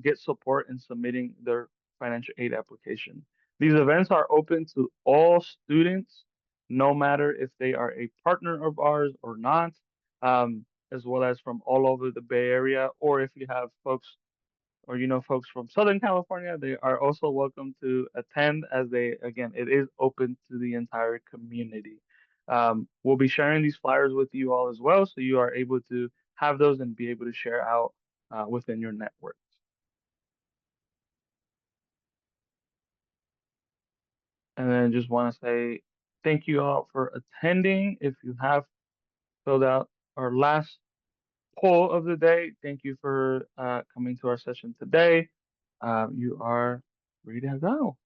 get support in submitting their financial aid application. These events are open to all students, no matter if they are a partner of ours or not, as well as from all over the Bay Area, or if you have folks or folks from Southern California, they are also welcome to attend, as again, it is open to the entire community. We'll be sharing these flyers with you all as well, so you are able to have those and be able to share out within your networks. And then just want to say thank you all for attending. If you have filled out our last poll of the day, thank you for coming to our session today. You are ready to go.